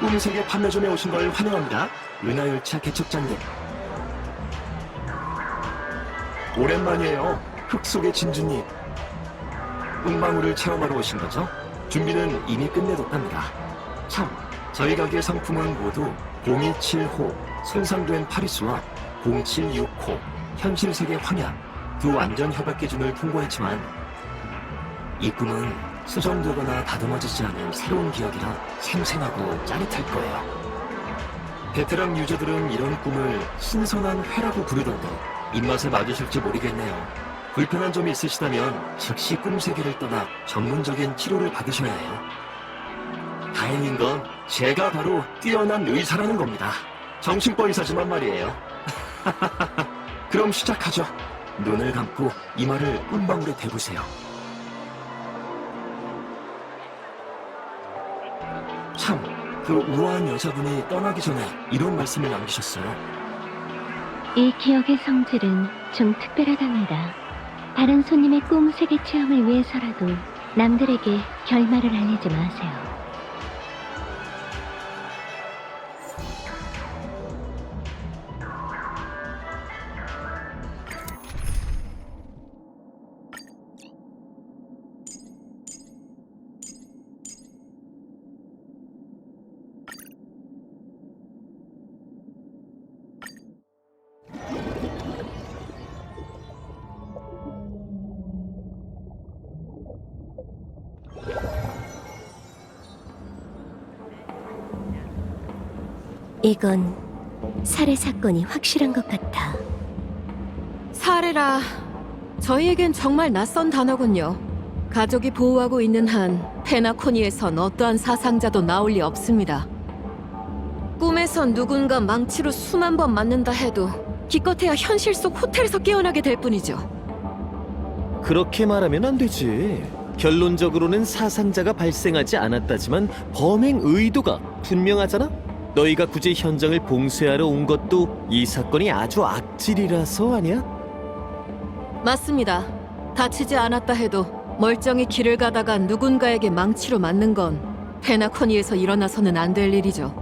꿈세계 판매점에 오신 걸 환영합니다. 은하열차 개척장님. 오랜만이에요. 흙 속의 진주님. 꿈방울을 체험하러 오신 거죠? 준비는 이미 끝내뒀답니다. 참, 저희 가게 상품은 모두 027호 손상된 파리수와 076호 현실세계 황야 두 완전 협약 기준을 통과했지만 이 꿈은 수정되거나 다듬어지지 않은 새로운 기억이라 생생하고 짜릿할 거예요. 베테랑 유저들은 이런 꿈을 신선한 회라고 부르던데 입맛에 맞으실지 모르겠네요. 불편한 점이 있으시다면 즉시 꿈세계를 떠나 전문적인 치료를 받으셔야 해요. 다행인 건 제가 바로 뛰어난 의사라는 겁니다. 정신과 의사지만 말이에요. 그럼 시작하죠. 눈을 감고 이마를 꿈방울에 대보세요. 참, 그 우아한 여자분이 떠나기 전에 이런 말씀을 남기셨어요. 이 기억의 성질은 좀 특별하답니다. 다른 손님의 꿈 세계 체험을 위해서라도 남들에게 결말을 알리지 마세요. 이건 살해 사건이 확실한 것 같아. 살해라. 저희에겐 정말 낯선 단어군요. 가족이 보호하고 있는 한 페나코니에선 어떠한 사상자도 나올 리 없습니다. 꿈에선 누군가 망치로 수만 번 맞는다 해도 기껏해야 현실 속 호텔에서 깨어나게 될 뿐이죠. 그렇게 말하면 안 되지. 결론적으로는 사상자가 발생하지 않았다지만 범행 의도가 분명하잖아? 너희가 굳이 현장을 봉쇄하러 온 것도 이 사건이 아주 악질이라서 아니야? 맞습니다. 다치지 않았다 해도 멀쩡히 길을 가다가 누군가에게 망치로 맞는 건 페나코니에서 일어나서는 안 될 일이죠.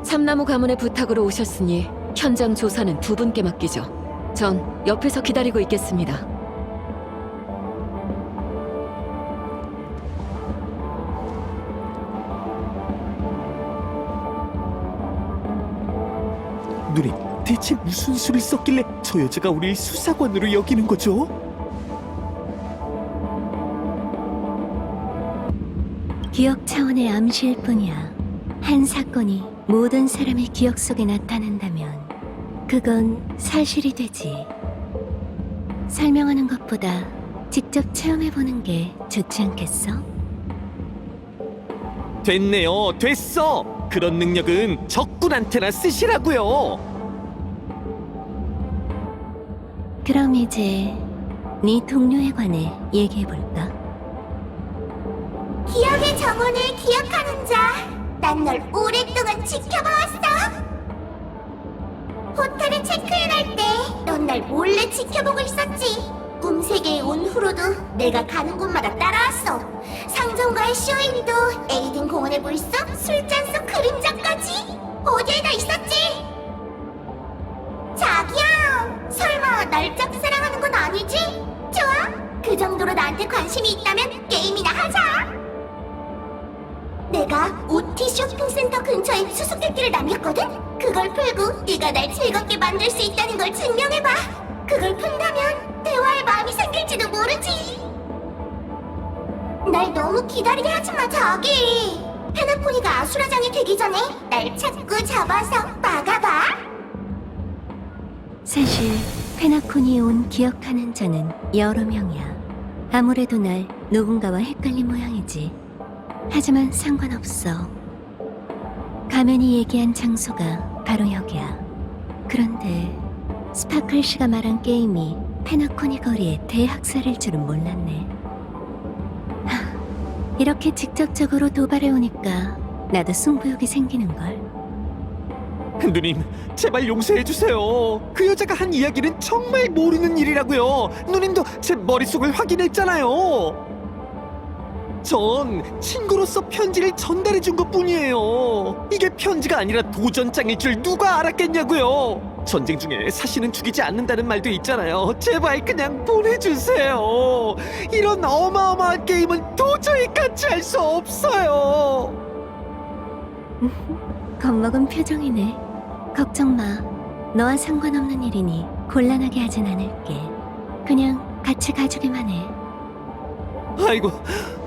참나무 가문의 부탁으로 오셨으니 현장 조사는 두 분께 맡기죠. 전 옆에서 기다리고 있겠습니다. 누님, 대체 무슨 수를 썼길래 저 여자가 우리를 수사관으로 여기는 거죠? 기억 차원의 암시일 뿐이야. 한 사건이 모든 사람의 기억 속에 나타난다면 그건 사실이 되지. 설명하는 것보다 직접 체험해보는 게 좋지 않겠어? 됐네요, 됐어! 그런 능력은 적군한테나 쓰시라고요! 그럼 이제 네 동료에 관해 얘기해볼까? 기억의 정원을 기억하는 자, 난 널 오랫동안 지켜봐왔어. 호텔에 체크인할 때 넌 날 몰래 지켜보고 있었지. 꿈세계에 온 후로도 내가 가는 곳마다 따라왔어. 상점과의 쇼인도 에이든 공원의 물속, 술잔 속 그림자까지 어디에 다 있었지. 자기야, 설마 날 짝사랑하는 건 아니지? 좋아, 그 정도로 나한테 관심이 있다면 게임이나 하자. 내가 OT 쇼핑센터 근처에 수수께끼를 남겼거든? 그걸 풀고 네가 날 즐겁게 만들 수 있다는 걸 증명해봐. 그걸 푼다면 대화할 마음이 생길지도 모르지. 날 너무 기다리게 하지 마, 자기. 페나코니가 아수라장이 되기 전에 날 자꾸 잡아서 막아봐. 사실 페나코니에 온 기억하는 자는 여러 명이야. 아무래도 날 누군가와 헷갈린 모양이지. 하지만 상관없어. 가면이 얘기한 장소가 바로 여기야. 그런데 스파클 씨가 말한 게임이 페나코니 거리에 대학살일 줄은 몰랐네. 이렇게 직접적으로 도발해 오니까 나도 승부욕이 생기는걸. 누님, 제발 용서해주세요. 그 여자가 한 이야기는 정말 모르는 일이라고요. 누님도 제 머릿속을 확인했잖아요. 전 친구로서 편지를 전달해 준 것뿐이에요. 이게 편지가 아니라 도전장일 줄 누가 알았겠냐고요. 전쟁 중에 사신은 죽이지 않는다는 말도 있잖아요. 제발 그냥 보내주세요. 이런 어마어마한 게임은 도저히 같이 할 수 없어요. 겁먹은 표정이네. 걱정 마. 너와 상관없는 일이니 곤란하게 하진 않을게. 그냥 같이 가주기만 해. 아이고,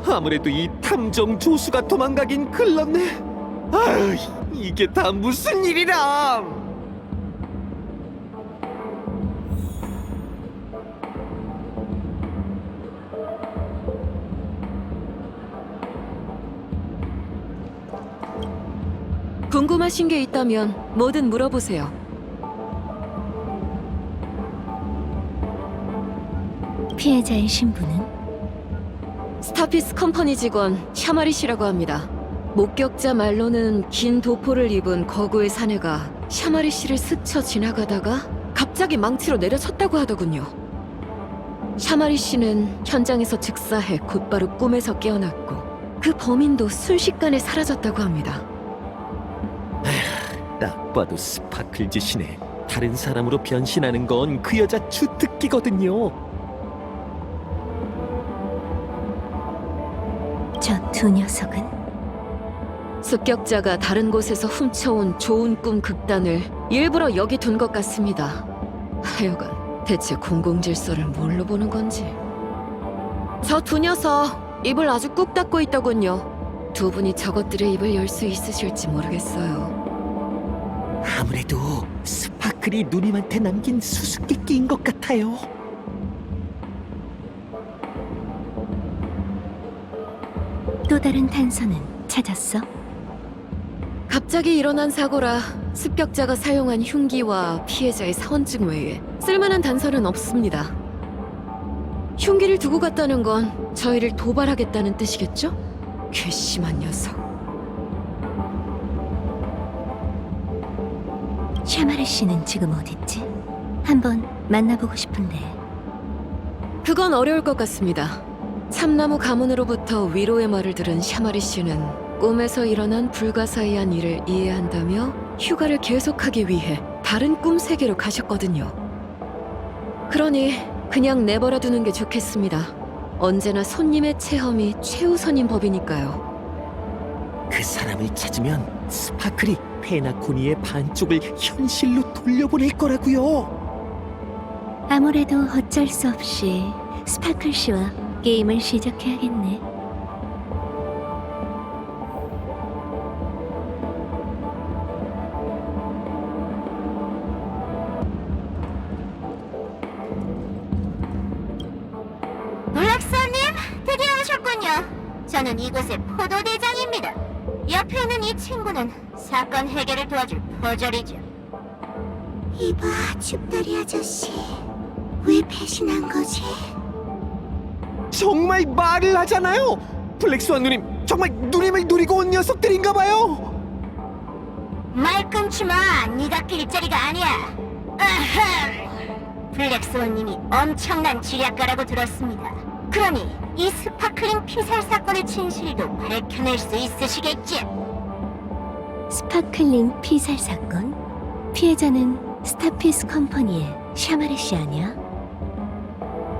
아무래도 이 탐정 조수가 도망가긴 글렀네. 아유, 이게 다 무슨 일이람. 궁금하신 게 있다면 뭐든 물어보세요. 피해자의 신분은? 스타피스 컴퍼니 직원 샤마리 씨라고 합니다. 목격자 말로는 긴 도포를 입은 거구의 사내가 샤마리 씨를 스쳐 지나가다가 갑자기 망치로 내려쳤다고 하더군요. 샤마리 씨는 현장에서 즉사해 곧바로 꿈에서 깨어났고 그 범인도 순식간에 사라졌다고 합니다. 딱 봐도 스파클 짓이네. 다른 사람으로 변신하는 건 그 여자 주특기거든요. 저 두 녀석은? 습격자가 다른 곳에서 훔쳐온 좋은 꿈 극단을 일부러 여기 둔 것 같습니다. 하여간 대체 공공질서를 뭘로 보는 건지. 저 두 녀석 입을 아주 꾹 닫고 있더군요. 두 분이 저것들의 입을 열 수 있으실지 모르겠어요. 아무래도 스파클이 누님한테 남긴 수수께끼인 것 같아요. 또 다른 단서는 찾았어? 갑자기 일어난 사고라 습격자가 사용한 흉기와 피해자의 사원증 외에 쓸만한 단서는 없습니다. 흉기를 두고 갔다는 건 저희를 도발하겠다는 뜻이겠죠? 괘씸한 녀석. 샤마르 씨는 지금 어딨지? 한번 만나보고 싶은데. 그건 어려울 것 같습니다. 참나무 가문으로부터 위로의 말을 들은 샤마리 씨는 꿈에서 일어난 불가사의한 일을 이해한다며 휴가를 계속하기 위해 다른 꿈 세계로 가셨거든요. 그러니 그냥 내버려 두는 게 좋겠습니다. 언제나 손님의 체험이 최우선인 법이니까요. 그 사람을 찾으면 스파클이 페나코니의 반쪽을 현실로 돌려보낼 거라고요. 아무래도 어쩔 수 없이 스파클 씨와 게임을 시작해야겠네. 블랙스님, 드디어 오셨군요. 저는 이곳의 포도대장입니다. 옆에 있는 이 친구는 사건 해결을 도와줄 포졸이죠. 이봐, 춥다리 아저씨. 왜 배신한 거지? 정말 말을 하잖아요. 블랙스완 누님, 정말 누님을 노리고 온 녀석들인가봐요. 말 끊지 마. 네가 길자리가 아니야. 아하! 블랙스원님이 엄청난 지략가라고 들었습니다. 그러니 이 스파클링 피살 사건의 진실도 밝혀낼 수 있으시겠죠? 스파클링 피살 사건? 피해자는 스타피스 컴퍼니의 샤마르 씨 아니야?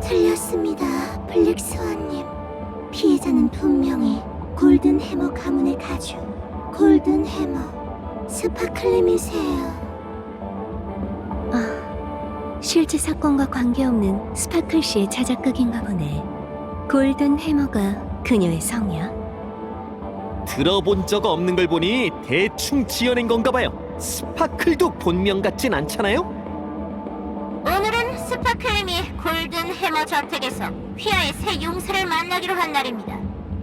틀렸습니다, 블랙스원님. 피해자는 분명히 골든 해머 가문의 가주 골든 해머 스파클림이세요. 실제 사건과 관계없는 스파클 씨의 자작극인가 보네. 골든 해머가 그녀의 성이야? 들어본 적 없는 걸 보니 대충 지어낸 건가봐요. 스파클도 본명 같진 않잖아요. 오늘은 스파클림이 골든 해머 저택에서 휘하의 새 용사를 만나기로 한 날입니다.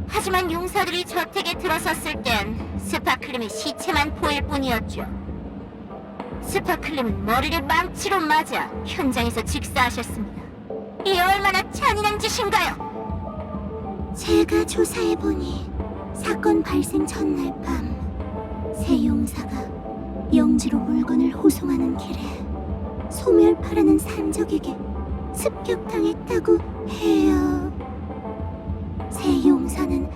하지만 용사들이 저택에 들어섰을 땐 스파클림의 시체만 보일 뿐이었죠. 스파클림은 머리를 망치로 맞아 현장에서 직사하셨습니다. 이 얼마나 잔인한 짓인가요? 제가 조사해보니 사건 발생 전날 밤 새 용사가 영지로 물건을 호송하는 길에 소멸파라는 산적에게 습격당했다고 해요. 새 용사는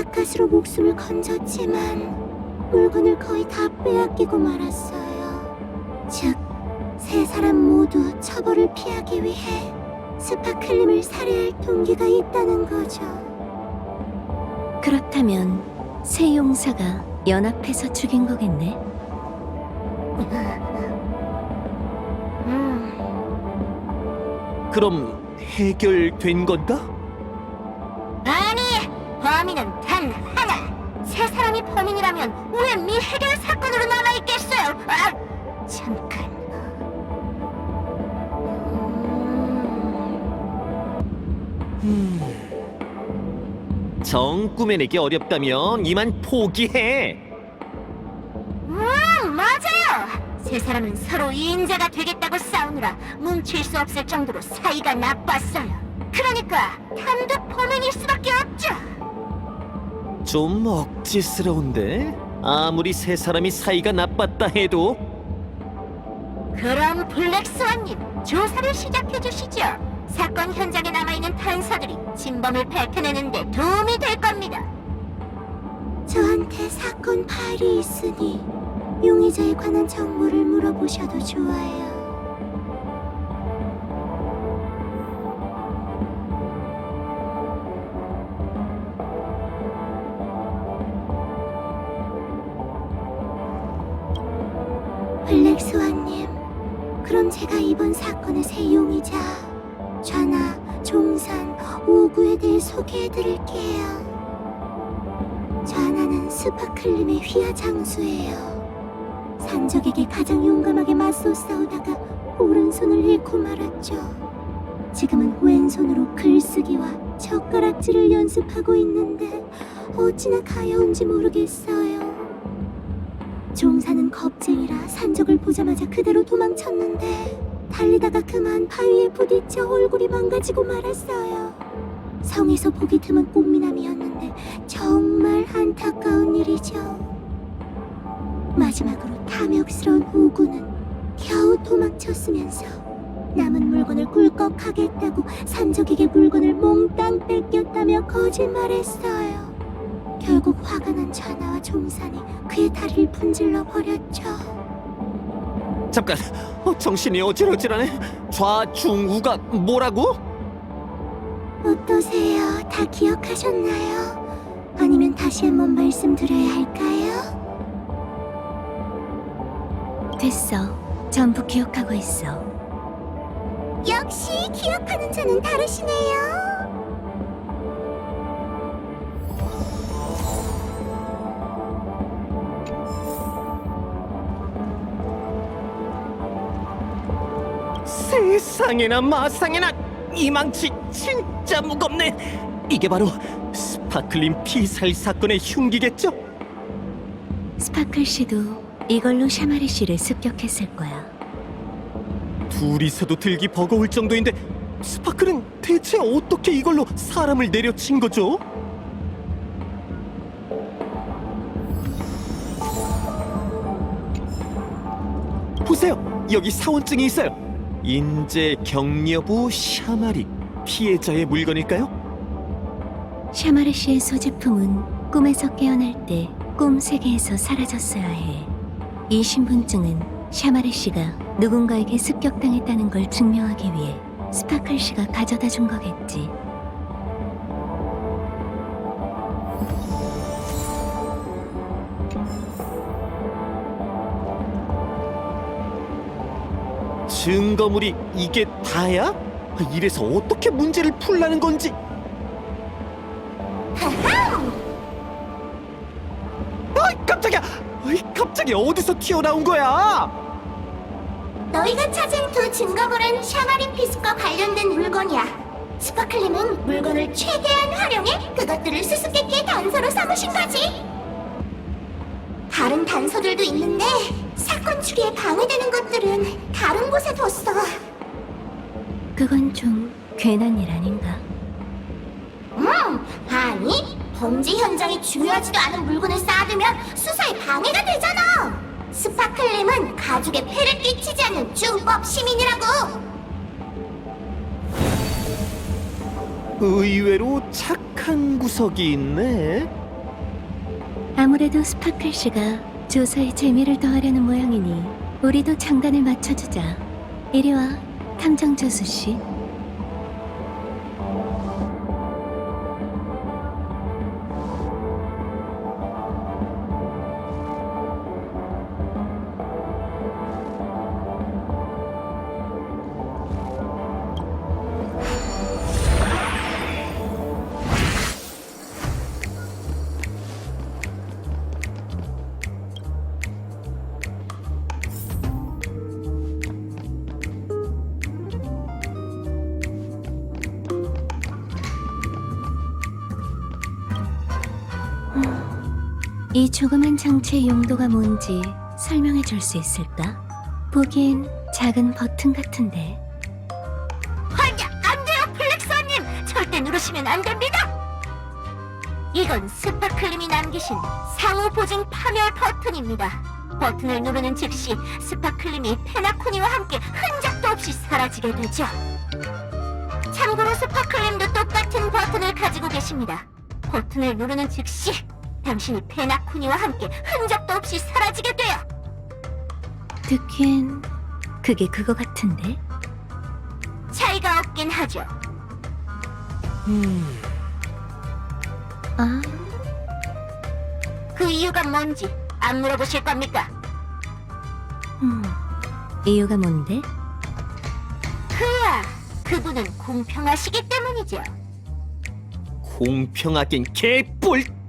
가까스로 목숨을 건졌지만 물건을 거의 다 빼앗기고 말았어요. 즉, 세 사람 모두 처벌을 피하기 위해 스파클림을 살해할 동기가 있다는 거죠. 그렇다면 세 용사가 연합해서 죽인 거겠네. 그럼 해결된 건가? 아니, 범인은 단 하나. 세 사람이 범인이라면 왜 미해결 사건으로 남아있겠어요? 아, 잠깐. 정 꾸며내기 어렵다면 이만 포기해. 맞아요. 세 사람은 서로 이인자가 되겠다고 싸우느라 뭉칠 수 없을 정도로 사이가 나빴어요. 그러니까 단독 범행일 수밖에 없죠. 좀 억지스러운데? 아무리 세 사람이 사이가 나빴다 해도 그럼 블랙스완님, 조사를 시작해 주시죠. 사건 현장에 남아있는 단서들이 진범을 밝혀내는 데 도움이 될 겁니다. 저한테 사건 파일이 있으니 용의자에 관한 정보를 물어보셔도 좋아요. 블랙스완님, 그럼 제가 이번 사건의 새 용의자 좌나, 종산, 오구에 대해 소개해드릴게요. 좌나는 스파클림의 휘하 장수예요. 산적에게 가장 용감하게 맞서 싸우다가 오른손을 잃고 말았죠. 지금은 왼손으로 글쓰기와 젓가락질을 연습하고 있는데 어찌나 가여운지 모르겠어요. 종사는 겁쟁이라 산적을 보자마자 그대로 도망쳤는데 달리다가 그만 바위에 부딪혀 얼굴이 망가지고 말았어요. 성에서 보기 드문 꽃미남이었는데 정말 안타까운 일이죠. 마지막으로 탐욕스러운 오구는 겨우 도망쳤으면서 남은 물건을 꿀꺽하겠다고 산적에게 물건을 몽땅 뺏겼다며 거짓말했어요. 결국 화가 난 좌나와 종산이 그의 다리를 분질러 버렸죠. 잠깐, 정신이 어질어질하네. 좌중우가 뭐라고? 어떠세요? 다 기억하셨나요? 아니면 다시 한번 말씀드려야 할까요? 됐어. 전부 기억하고 있어. 역시 기억하는 자는 다르시네요. 세상에나 마상에나 이 망치 진짜 무겁네. 이게 바로 스파클림 피살 사건의 흉기겠죠? 스파클 씨도 이걸로 샤마리 씨를 습격했을 거야. 둘이서도 들기 버거울 정도인데 스파클은 대체 어떻게 이걸로 사람을 내려친 거죠? 보세요, 여기 사원증이 있어요. 인재 격려부 샤마리, 피해자의 물건일까요? 샤마리 씨의 소지품은 꿈에서 깨어날 때 꿈 세계에서 사라졌어야 해. 이 신분증은 샤마리 씨가 누군가에게 습격당했다는 걸 증명하기 위해 스파클 씨가 가져다 준 거겠지. 증거물이 이게 다야? 이래서 어떻게 문제를 풀라는 건지. 깜짝이야! 갑자기 어디서 튀어나온 거야? 너희가 찾은 두 증거물은 샤마린 피스과 관련된 물건이야. 스파클림은 물건을 최대한 활용해 그것들을 수수께끼의 단서로 삼으신 거지. 다른 단서들도 있는데 사건 추리에 방해되는 것들은 다른 곳에 뒀어. 그건 좀 괜한 일 아닌가? 아니, 범죄 현장에 중요하지도 않은 물건을 쌓아두면 수사에 방해가 되잖아. 스파클림은 가족에 폐를 끼치지 않는 준법 시민이라고. 의외로 착한 구석이 있네. 아무래도 스파클 씨가 조사에 재미를 더하려는 모양이니 우리도 장단을 맞춰주자. 이리 와, 탐정 조수 씨. 이 조그만 장치의 용도가 뭔지 설명해 줄 수 있을까? 보기엔 작은 버튼 같은데. 안 돼요, 플렉서님! 절대 누르시면 안 됩니다! 이건 스파클님이 남기신 상호 보증 파멸 버튼입니다. 버튼을 누르는 즉시 스파클님이 페나코니와 함께 흔적도 없이 사라지게 되죠. 참고로 스파클님도 똑같은 버튼을 가지고 계십니다. 버튼을 누르는 즉시 당신이 페나코니와 함께 흔적도 없이 사라지게 돼요. 듣기엔 그게 그거 같은데? 차이가 없긴 하죠. 아, 그 이유가 뭔지 안 물어보실 겁니까? 이유가 뭔데? 그분은 공평하시기 때문이죠. 공평하긴 개뿔.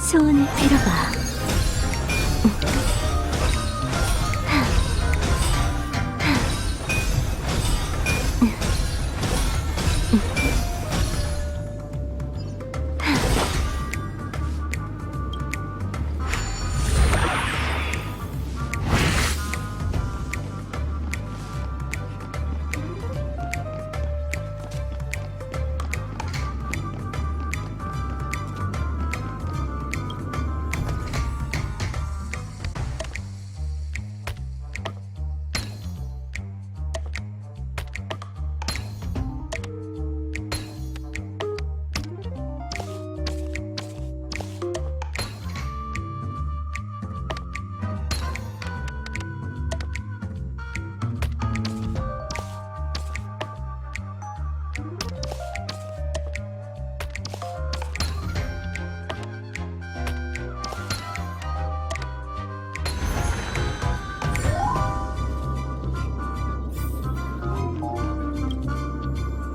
소원을 빌어봐.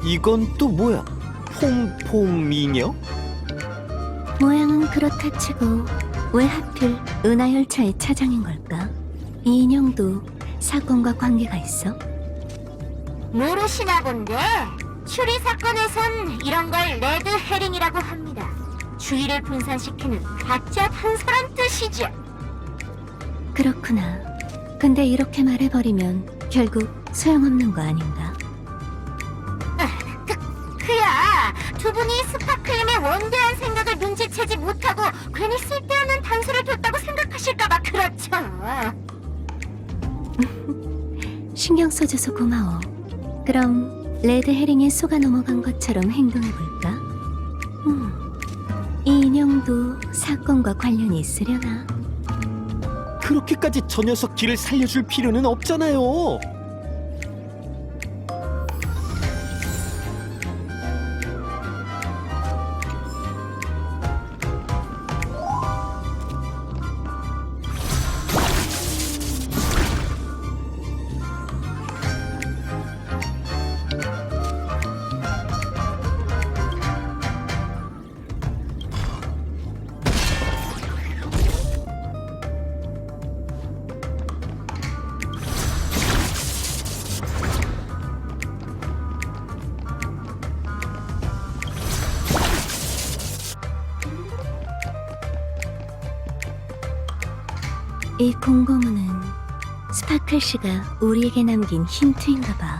이건 또 뭐야? 폼폼 인형? 모양은 그렇다 치고 왜 하필 은하열차의 차장인 걸까? 이 인형도 사건과 관계가 있어? 모르시나 본데 추리 사건에선 이런 걸 레드 헤링이라고 합니다. 주의를 분산시키는 가짜 단서란 뜻이죠. 그렇구나. 근데 이렇게 말해버리면 결국 소용없는 거 아닌가? 두 분이 스파클님의 원대한 생각을 눈치채지 못하고 괜히 쓸데없는 단서를 줬다고 생각하실까봐 그렇죠. 신경 써줘서 고마워. 그럼 레드 헤링에 속아 넘어간 것처럼 행동해볼까? 이 인형도 사건과 관련이 있으려나? 그렇게까지 저 녀석 길을 살려줄 필요는 없잖아요. 이 공고문은 스파클 씨가 우리에게 남긴 힌트인가 봐.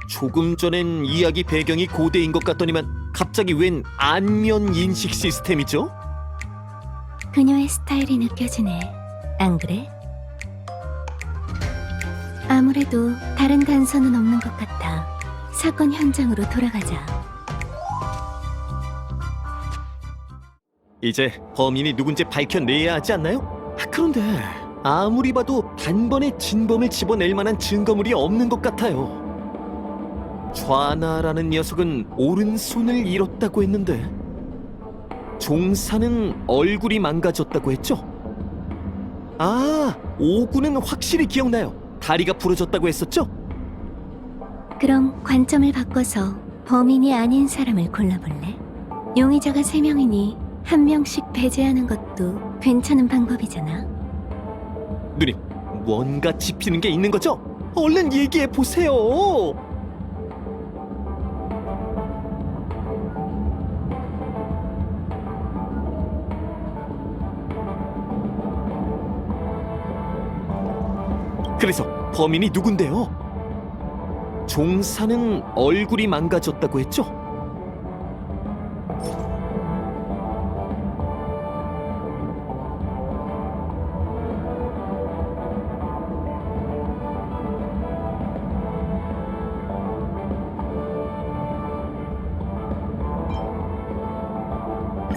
조금 전엔 이야기 배경이 고대인 것 같더니만 갑자기 웬 안면 인식 시스템이죠? 그녀의 스타일이 느껴지네. 안 그래? 아무래도 다른 단서는 없는 것 같아. 사건 현장으로 돌아가자. 이제 범인이 누군지 밝혀내야 하지 않나요? 그런데 아무리 봐도 단번에 진범을 집어낼 만한 증거물이 없는 것 같아요. 좌나라는 녀석은 오른손을 잃었다고 했는데 종사는 얼굴이 망가졌다고 했죠? 아, 오구는 확실히 기억나요. 다리가 부러졌다고 했었죠? 그럼 관점을 바꿔서 범인이 아닌 사람을 골라볼래? 용의자가 3명이니 1명씩 배제하는 것도 괜찮은 방법이잖아. 누님, 뭔가 짚히는 게 있는 거죠? 얼른 얘기해 보세요. 그래서 범인이 누군데요? 종사는 얼굴이 망가졌다고 했죠?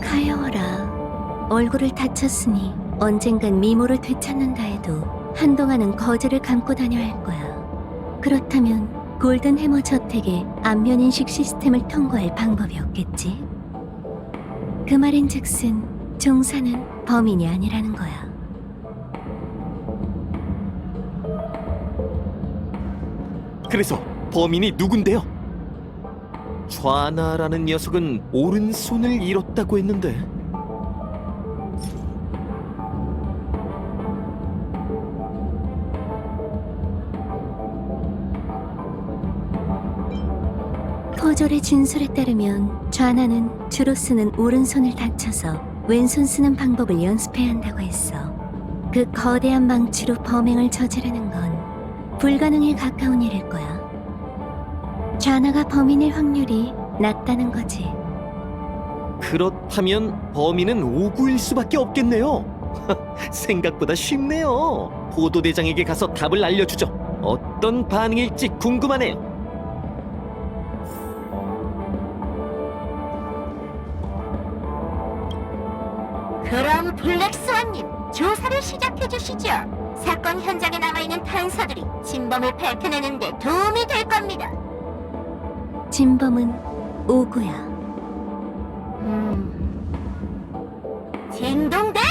가여워라. 얼굴을 다쳤으니 언젠간 미모를 되찾는다 해도 한동안은 거즈를 감고 다녀야 할 거야. 그렇다면 골든 해머 저택의 안면 인식 시스템을 통과할 방법이 없겠지. 그 말인즉슨 종사는 범인이 아니라는 거야. 그래서 범인이 누군데요? 좌나라는 녀석은 오른손을 잃었다고 했는데 퍼즐의 진술에 따르면 좌나는 주로 쓰는 오른손을 다쳐서 왼손 쓰는 방법을 연습해야 한다고 했어. 그 거대한 망치로 범행을 저지르는 건 불가능에 가까운 일일 거야. 좌나가 범인일 확률이 낮다는 거지. 그렇다면 범인은 오구일 수밖에 없겠네요. 생각보다 쉽네요. 보도대장에게 가서 답을 알려주죠. 어떤 반응일지 궁금하네요. 그럼 블랙스완님, 조사를 시작해 주시죠. 사건 현장에 남아있는 단서들이 진범을 밝혀내는데 도움이 될 겁니다. 진범은 오구야. 딩동댕!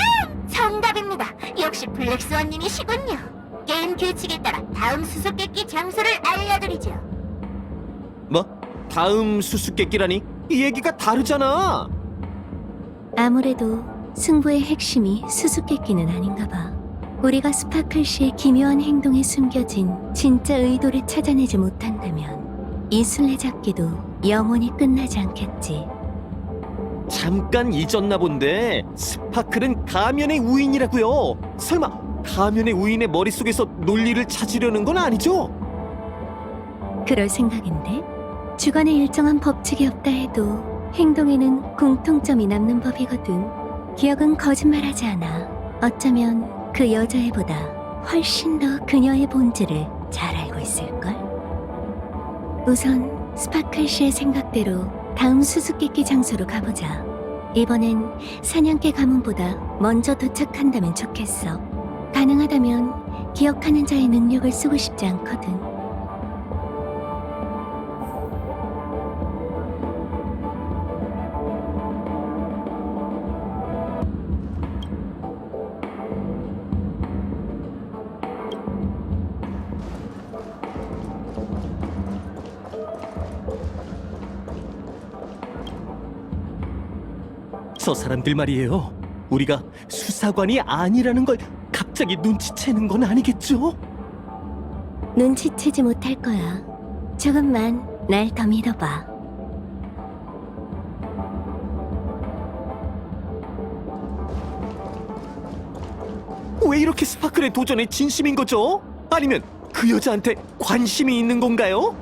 정답입니다. 역시 블랙스완님이시군요. 게임 규칙에 따라 다음 수수께끼 장소를 알려드리죠. 뭐? 다음 수수께끼라니? 이 얘기가 다르잖아. 아무래도 승부의 핵심이 수수께끼는 아닌가 봐. 우리가 스파클 씨의 기묘한 행동에 숨겨진 진짜 의도를 찾아내지 못한다면 이 술래잡기도 영원히 끝나지 않겠지. 잠깐 잊었나 본데 스파클은 가면의 우인이라고요. 설마 가면의 우인의 머릿속에서 논리를 찾으려는 건 아니죠? 그럴 생각인데? 주관에 일정한 법칙이 없다 해도 행동에는 공통점이 남는 법이거든. 기억은 거짓말하지 않아. 어쩌면 그 여자애보다 훨씬 더 그녀의 본질을 잘 알고 있을걸? 우선 스파클 씨의 생각대로 다음 수수께끼 장소로 가보자. 이번엔 사냥개 가문보다 먼저 도착한다면 좋겠어. 가능하다면 기억하는 자의 능력을 쓰고 싶지 않거든. 저 사람들 말이에요. 우리가 수사관이 아니라는 걸 갑자기 눈치채는 건 아니겠죠? 눈치채지 못할 거야. 조금만 날 더 믿어봐. 왜 이렇게 스파클의 도전에 진심인 거죠? 아니면 그 여자한테 관심이 있는 건가요?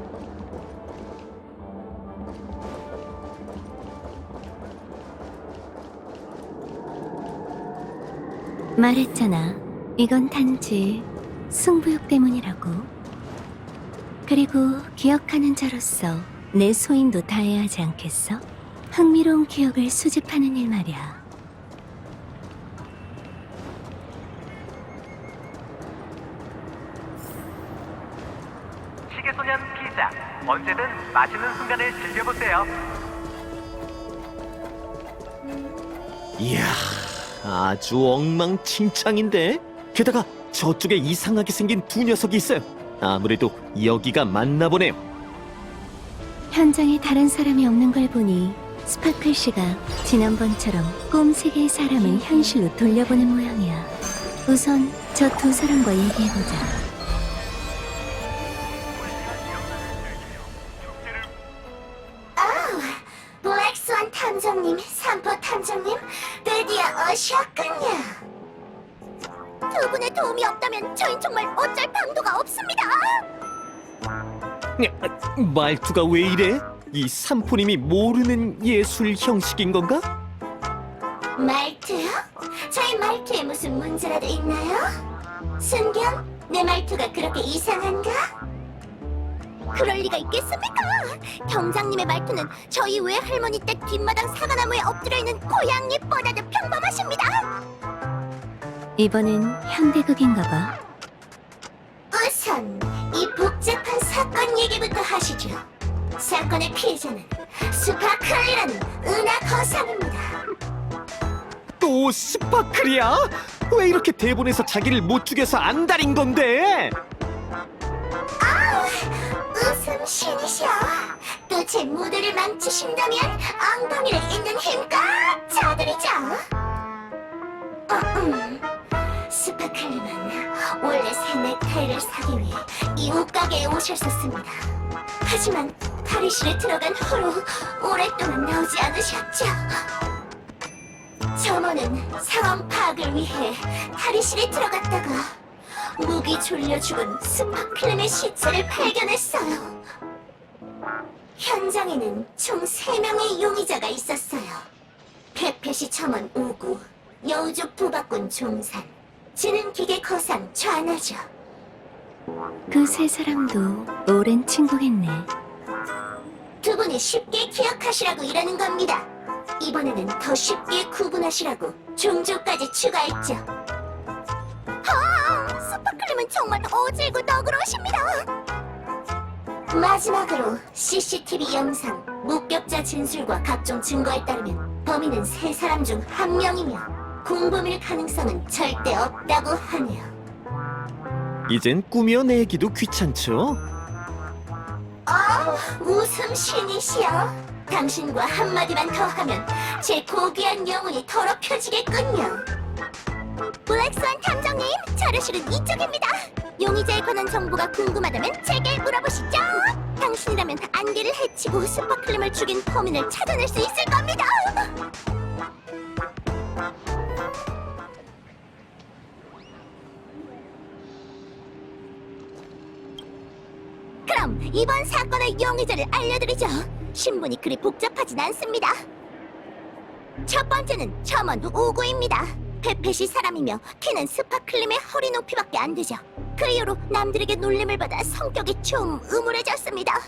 말했잖아. 이건 단지 승부욕 때문이라고. 그리고 기억하는 자로서 내 소인도 다해야 하지 않겠어? 흥미로운 기억을 수집하는 일 말이야. 시계소년 피자, 언제든 맛있는 순간을 즐겨보세요. 이야, 아주 엉망진창인데? 게다가 저쪽에 이상하게 생긴 두 녀석이 있어요. 아무래도 여기가 맞나 보네요. 현장에 다른 사람이 없는 걸 보니 스파클 씨가 지난번처럼 꿈 세계의 사람을 현실로 돌려보는 모양이야. 우선 저 두 사람과 얘기해보자. 블랙스완 탐정님, 산포 탐정님, 드디어 오셨군요. 두 분의 도움이 없다면 저흰 정말 어쩔 방도가 없습니다. 말투가 왜 이래? 이 삼포님이 모르는 예술 형식인 건가? 말투요? 저희 말투에 무슨 문제라도 있나요? 순경, 내 말투가 그렇게 이상한가? 그럴 리가 있겠습니까? 경장님의 말투는 저희 외할머니 댁 뒷마당 사과나무에 엎드려 있는 고양이보다도 평범하십니다. 이번엔 현대극인가 봐. 우선 이 복잡한 사건 얘기부터 하시죠. 사건의 피해자는 스파클이라는 은하 거상입니다. 또 스파클이야? 왜 이렇게 대본에서 자기를 못 죽여서 안달인 건데? 웃음 신이셔. 또 제 무대를 망치신다면 엉덩이를 있는 힘껏 쳐드리죠. 스파클님은 원래 새 넥타이를 사기 위해 이 옷가게에 오셨었습니다. 하지만 탈의실에 들어간 후로 오랫동안 나오지 않으셨죠. 점원은 상황 파악을 위해 탈의실에 들어갔다가 목이 졸려 죽은 스파클림의 시체를 발견했어요. 현장에는 총 3명의 용의자가 있었어요. 페페시 첨원 우구, 여우족 도박꾼 종산, 지능기계 거상 좌나죠. 그 세 사람도 오랜 친구겠네. 두 분이 쉽게 기억하시라고 이러는 겁니다. 이번에는 더 쉽게 구분하시라고 종족까지 추가했죠. 스파클림은 정말 어질고 너그러우십니다. 마지막으로 CCTV 영상, 목격자 진술과 각종 증거에 따르면 범인은 세 사람 중 한 명이며 공범일 가능성은 절대 없다고 하네요. 이젠 꾸며내기도 귀찮죠? 웃음 신이시여. 당신과 한마디만 더 하면 제 고귀한 영혼이 더럽혀지겠군요. 블랙스완 탐정님, 자료실은 이쪽입니다. 용의자에 관한 정보가 궁금하다면 제게 물어보시죠. 당신이라면 안개를 해치고 스파클림을 죽인 범인을 찾아낼 수 있을 겁니다. 그럼 이번 사건의 용의자를 알려드리죠. 신분이 그리 복잡하진 않습니다. 첫 번째는 첨원 우구입니다. 페펫이 사람이며 키는 스파클림의 허리 높이밖에 안 되죠. 그 이후로 남들에게 놀림을 받아 성격이 좀 음울해졌습니다.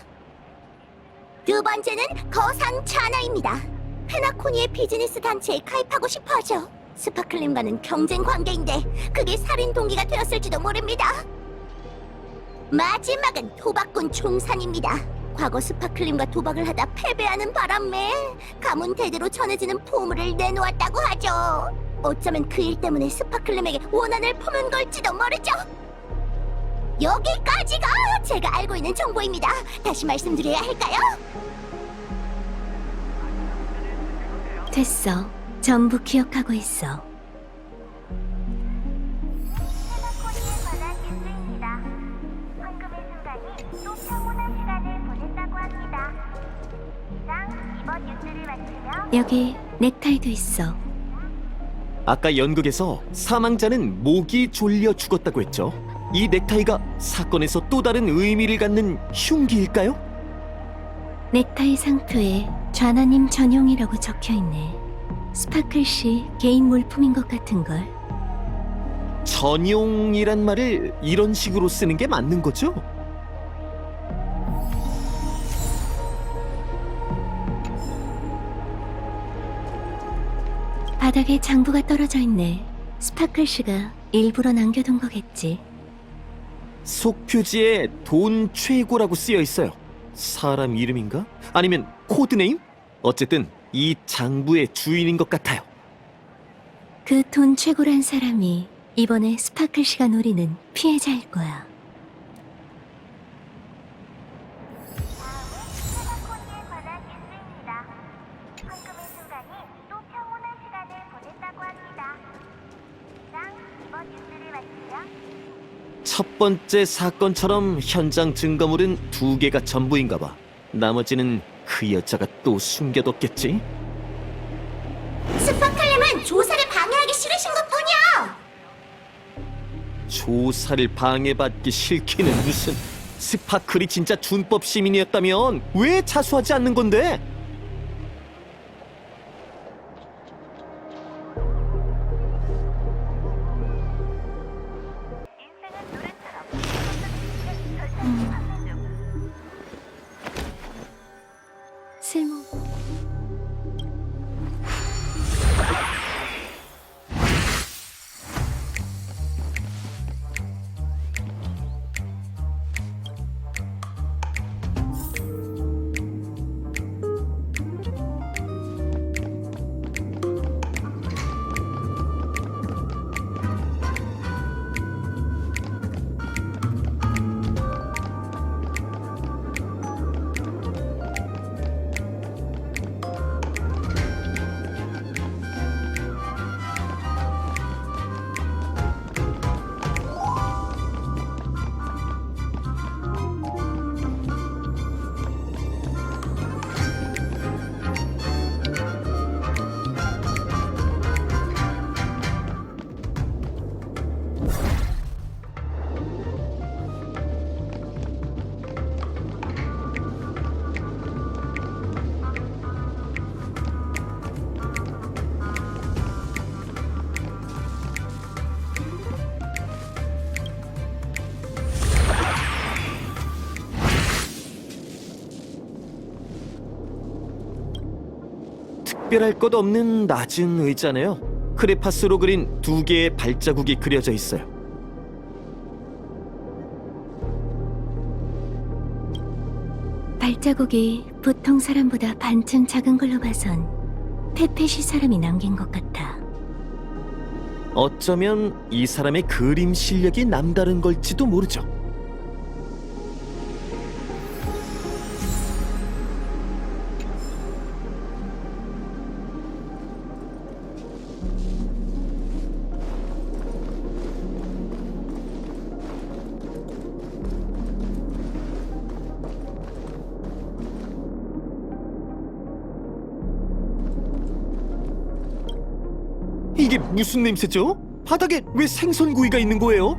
두 번째는 거상 차나입니다. 페나코니의 비즈니스 단체에 가입하고 싶어하죠. 스파클림과는 경쟁 관계인데 그게 살인 동기가 되었을지도 모릅니다. 마지막은 도박꾼 종산입니다. 과거 스파클림과 도박을 하다 패배하는 바람에 가문 대대로 전해지는 보물을 내놓았다고 하죠. 어쩌면 그 일 때문에 스파클림에게 원한을 품은 걸지도 모르죠. 여기까지가 제가 알고 있는 정보입니다. 다시 말씀드려야 할까요? 됐어. 전부 기억하고 있어. 여기 넥타이도 있어. 아까 연극에서 사망자는 목이 졸려 죽었다고 했죠. 이 넥타이가 사건에서 또 다른 의미를 갖는 흉기일까요? 넥타이 상표에 좌나님 전용이라고 적혀있네. 스파클 씨 개인 물품인 것 같은걸. 전용이란 말을 이런 식으로 쓰는 게 맞는 거죠? 바닥에 장부가 떨어져 있네. 스파클 씨가 일부러 남겨둔 거겠지. 속표지에 돈 최고라고 쓰여 있어요. 사람 이름인가? 아니면 코드네임? 어쨌든 이 장부의 주인인 것 같아요. 그 돈 최고란 사람이 이번에 스파클 씨가 노리는 피해자일 거야. 테나코니에 관한 뉴스입니다. 황금의 순간이 또 평온한 시간을 보냈다고 합니다. 이상 이번 뉴스를 마치며 첫 번째 사건처럼 현장 증거물은 2개가 전부인가 봐. 나머지는 그 여자가 또 숨겨뒀겠지? 스파클님은 조사를 방해하기 싫으신 것뿐이야. 조사를 방해받기 싫기는 무슨. 스파클이 진짜 준법 시민이었다면 왜 자수하지 않는 건데? 쓸모. 특별할 것 없는 낮은 의자네요. 크레파스로 그린 2개의 발자국이 그려져 있어요. 발자국이 보통 사람보다 반쯤 작은 걸로 봐선 페페시 사람이 남긴 것 같아. 어쩌면 이 사람의 그림 실력이 남다른 걸지도 모르죠. 이게 무슨 냄새죠? 바닥에 왜 생선구이가 있는 거예요?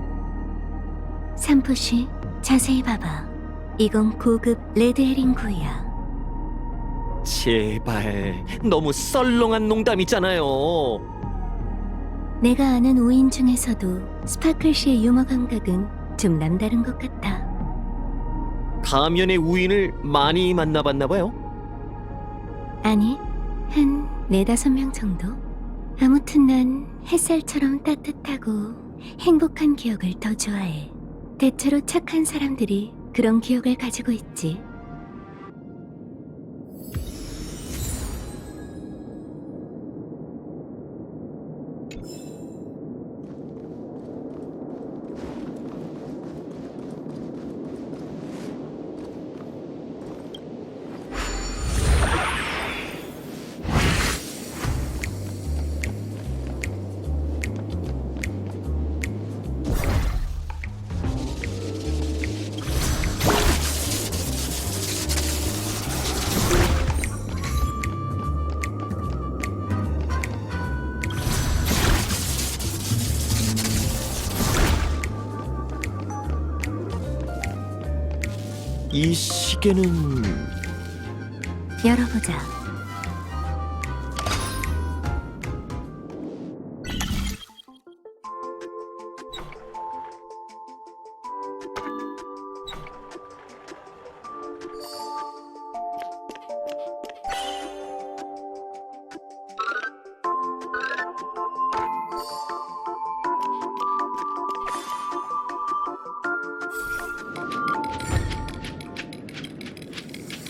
삼포시 자세히 봐봐. 이건 고급 레드 헤링 구이야. 제발, 너무 썰렁한 농담이잖아요. 내가 아는 오인 중에서도 스파클 씨의 유머 감각은 좀 남다른 것 같아. 가면의 우인을 많이 만나봤나 봐요. 아니, 한 4-5명 정도? 아무튼 난 햇살처럼 따뜻하고 행복한 기억을 더 좋아해. 대체로 착한 사람들이 그런 기억을 가지고 있지. 이 시계는 열어보자.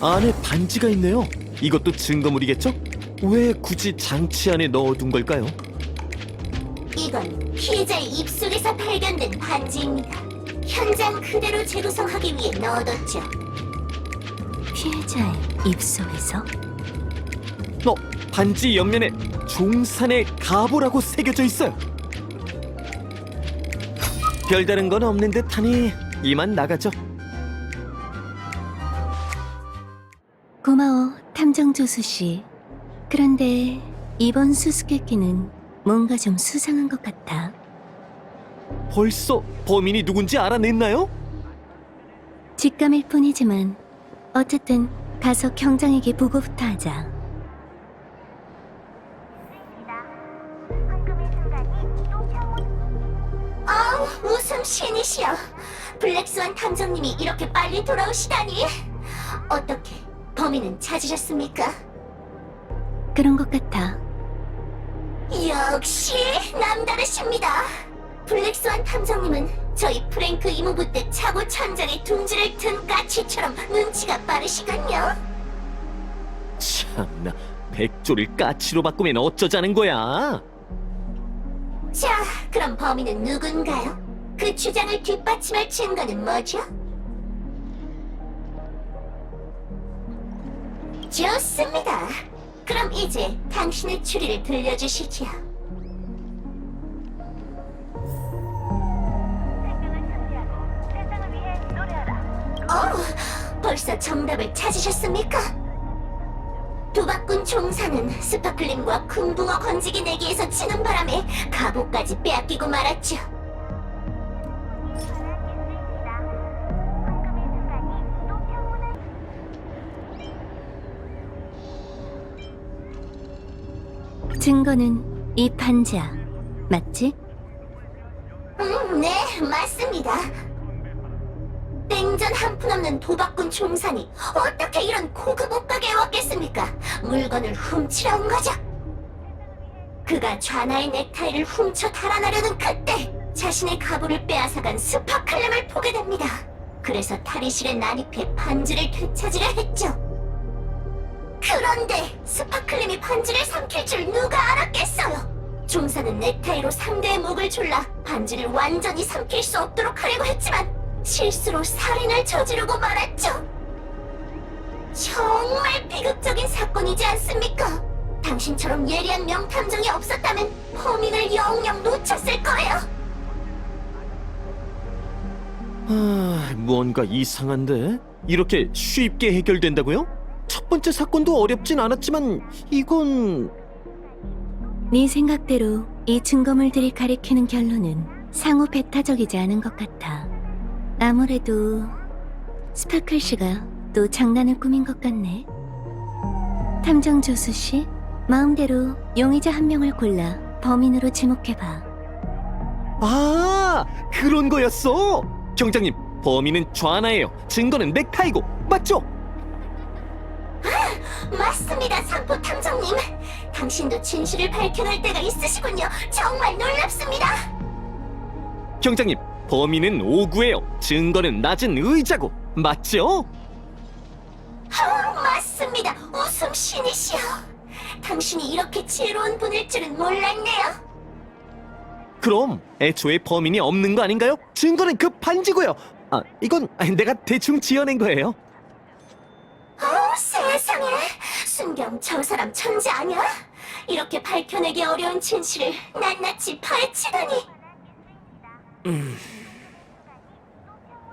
안에 반지가 있네요. 이것도 증거물이겠죠? 왜 굳이 장치 안에 넣어둔 걸까요? 이건 피해자의 입속에서 발견된 반지입니다. 현장 그대로 재구성하기 위해 넣어뒀죠. 피해자의 입속에서? 반지 옆면에 종산의 가보라고 새겨져 있어요. 별다른 건 없는 듯하니 이만 나가죠. 고마워, 탐정조수 씨. 그런데 이번 수수께끼는 뭔가 좀 수상한 것 같아. 벌써 범인이 누군지 알아냈나요? 직감일 뿐이지만 어쨌든 가서 경장에게 보고부터 하자. 웃음 신이시여. 블랙스완 탐정님이 이렇게 빨리 돌아오시다니. 어떻게 범인은 찾으셨습니까? 그런 것 같아. 역시 남다르십니다. 블랙스완 탐정님은 저희 프랭크 이모부 때 차고 천장에 둥지를 튼 까치처럼 눈치가 빠르시군요. 참나, 백조를 까치로 바꾸면 어쩌자는 거야? 자, 그럼 범인은 누군가요? 그 주장을 뒷받침할 증거는 뭐죠? 좋습니다. 그럼 이제 당신의 추리를 들려주시죠. 벌써 정답을 찾으셨습니까? 도박꾼 종사는 스파클링과 금붕어 건지기 내기에서 치는 바람에 갑옷까지 빼앗기고 말았죠. 증거는 이 반지야. 맞지? 네, 맞습니다. 땡전 한 푼 없는 도박꾼 종산이 어떻게 이런 고급 옷가게에 왔겠습니까? 물건을 훔치러 온 거죠. 그가 좌나의 넥타이를 훔쳐 달아나려는 그때 자신의 가부를 빼앗아간 스파클렘을 보게 됩니다. 그래서 탈의실에 난입해 반지를 되찾으려 했죠. 그런데 스파클렘이 반지를 삼킬 줄 누가 알았겠어요. 종사는 넥타이로 상대의 목을 졸라 반지를 완전히 삼킬 수 없도록 하려고 했지만 실수로 살인을 저지르고 말았죠. 정말 비극적인 사건이지 않습니까? 당신처럼 예리한 명탐정이 없었다면 범인을 영영 놓쳤을 거예요. 뭔가 이상한데? 이렇게 쉽게 해결된다고요? 첫 번째 사건도 어렵진 않았지만 이건... 네 생각대로 이 증거물들이 가리키는 결론은 상호 배타적이지 않은 것 같아. 아무래도 스파클 씨가 또 장난을 꾸민 것 같네. 탐정 조수 씨, 마음대로 용의자 한 명을 골라 범인으로 지목해봐. 아, 그런 거였어! 경장님, 범인은 좌나예요. 증거는 넥타이고, 맞죠? 맞습니다, 상포 탐정님. 당신도 진실을 밝혀낼 때가 있으시군요. 정말 놀랍습니다. 경장님, 범인은 오구예요. 증거는 낮은 의자고, 맞죠? 맞습니다. 웃음 신이시여. 당신이 이렇게 지혜로운 분일 줄은 몰랐네요. 그럼 애초에 범인이 없는 거 아닌가요? 증거는 그 반지고요. 아, 이건 내가 대충 지어낸 거예요. 세상에. 순경 저 사람 천재 아니야? 이렇게 밝혀내기 어려운 진실을 낱낱이 파헤치다니.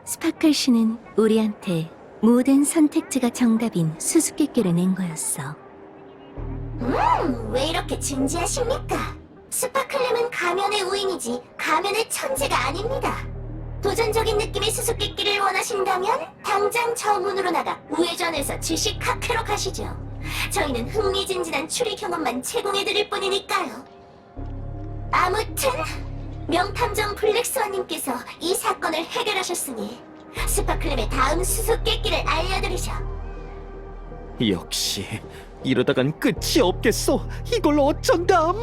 스파클 씨는 우리한테 모든 선택지가 정답인 수수께끼를 낸 거였어. 왜 이렇게 진지하십니까? 스파클렘은 가면의 우인이지 가면의 천재가 아닙니다. 도전적인 느낌의 수수께끼를 원하신다면 당장 저 문으로 나가 우회전해서 지식 카페로 가시죠. 저희는 흥미진진한 추리 경험만 제공해드릴 뿐이니까요. 아무튼 명탐정 블랙스완님께서 이 사건을 해결하셨으니 스파클림의 다음 수수께끼를 알려드리죠. 역시 이러다간 끝이 없겠어. 이걸 어쩐담?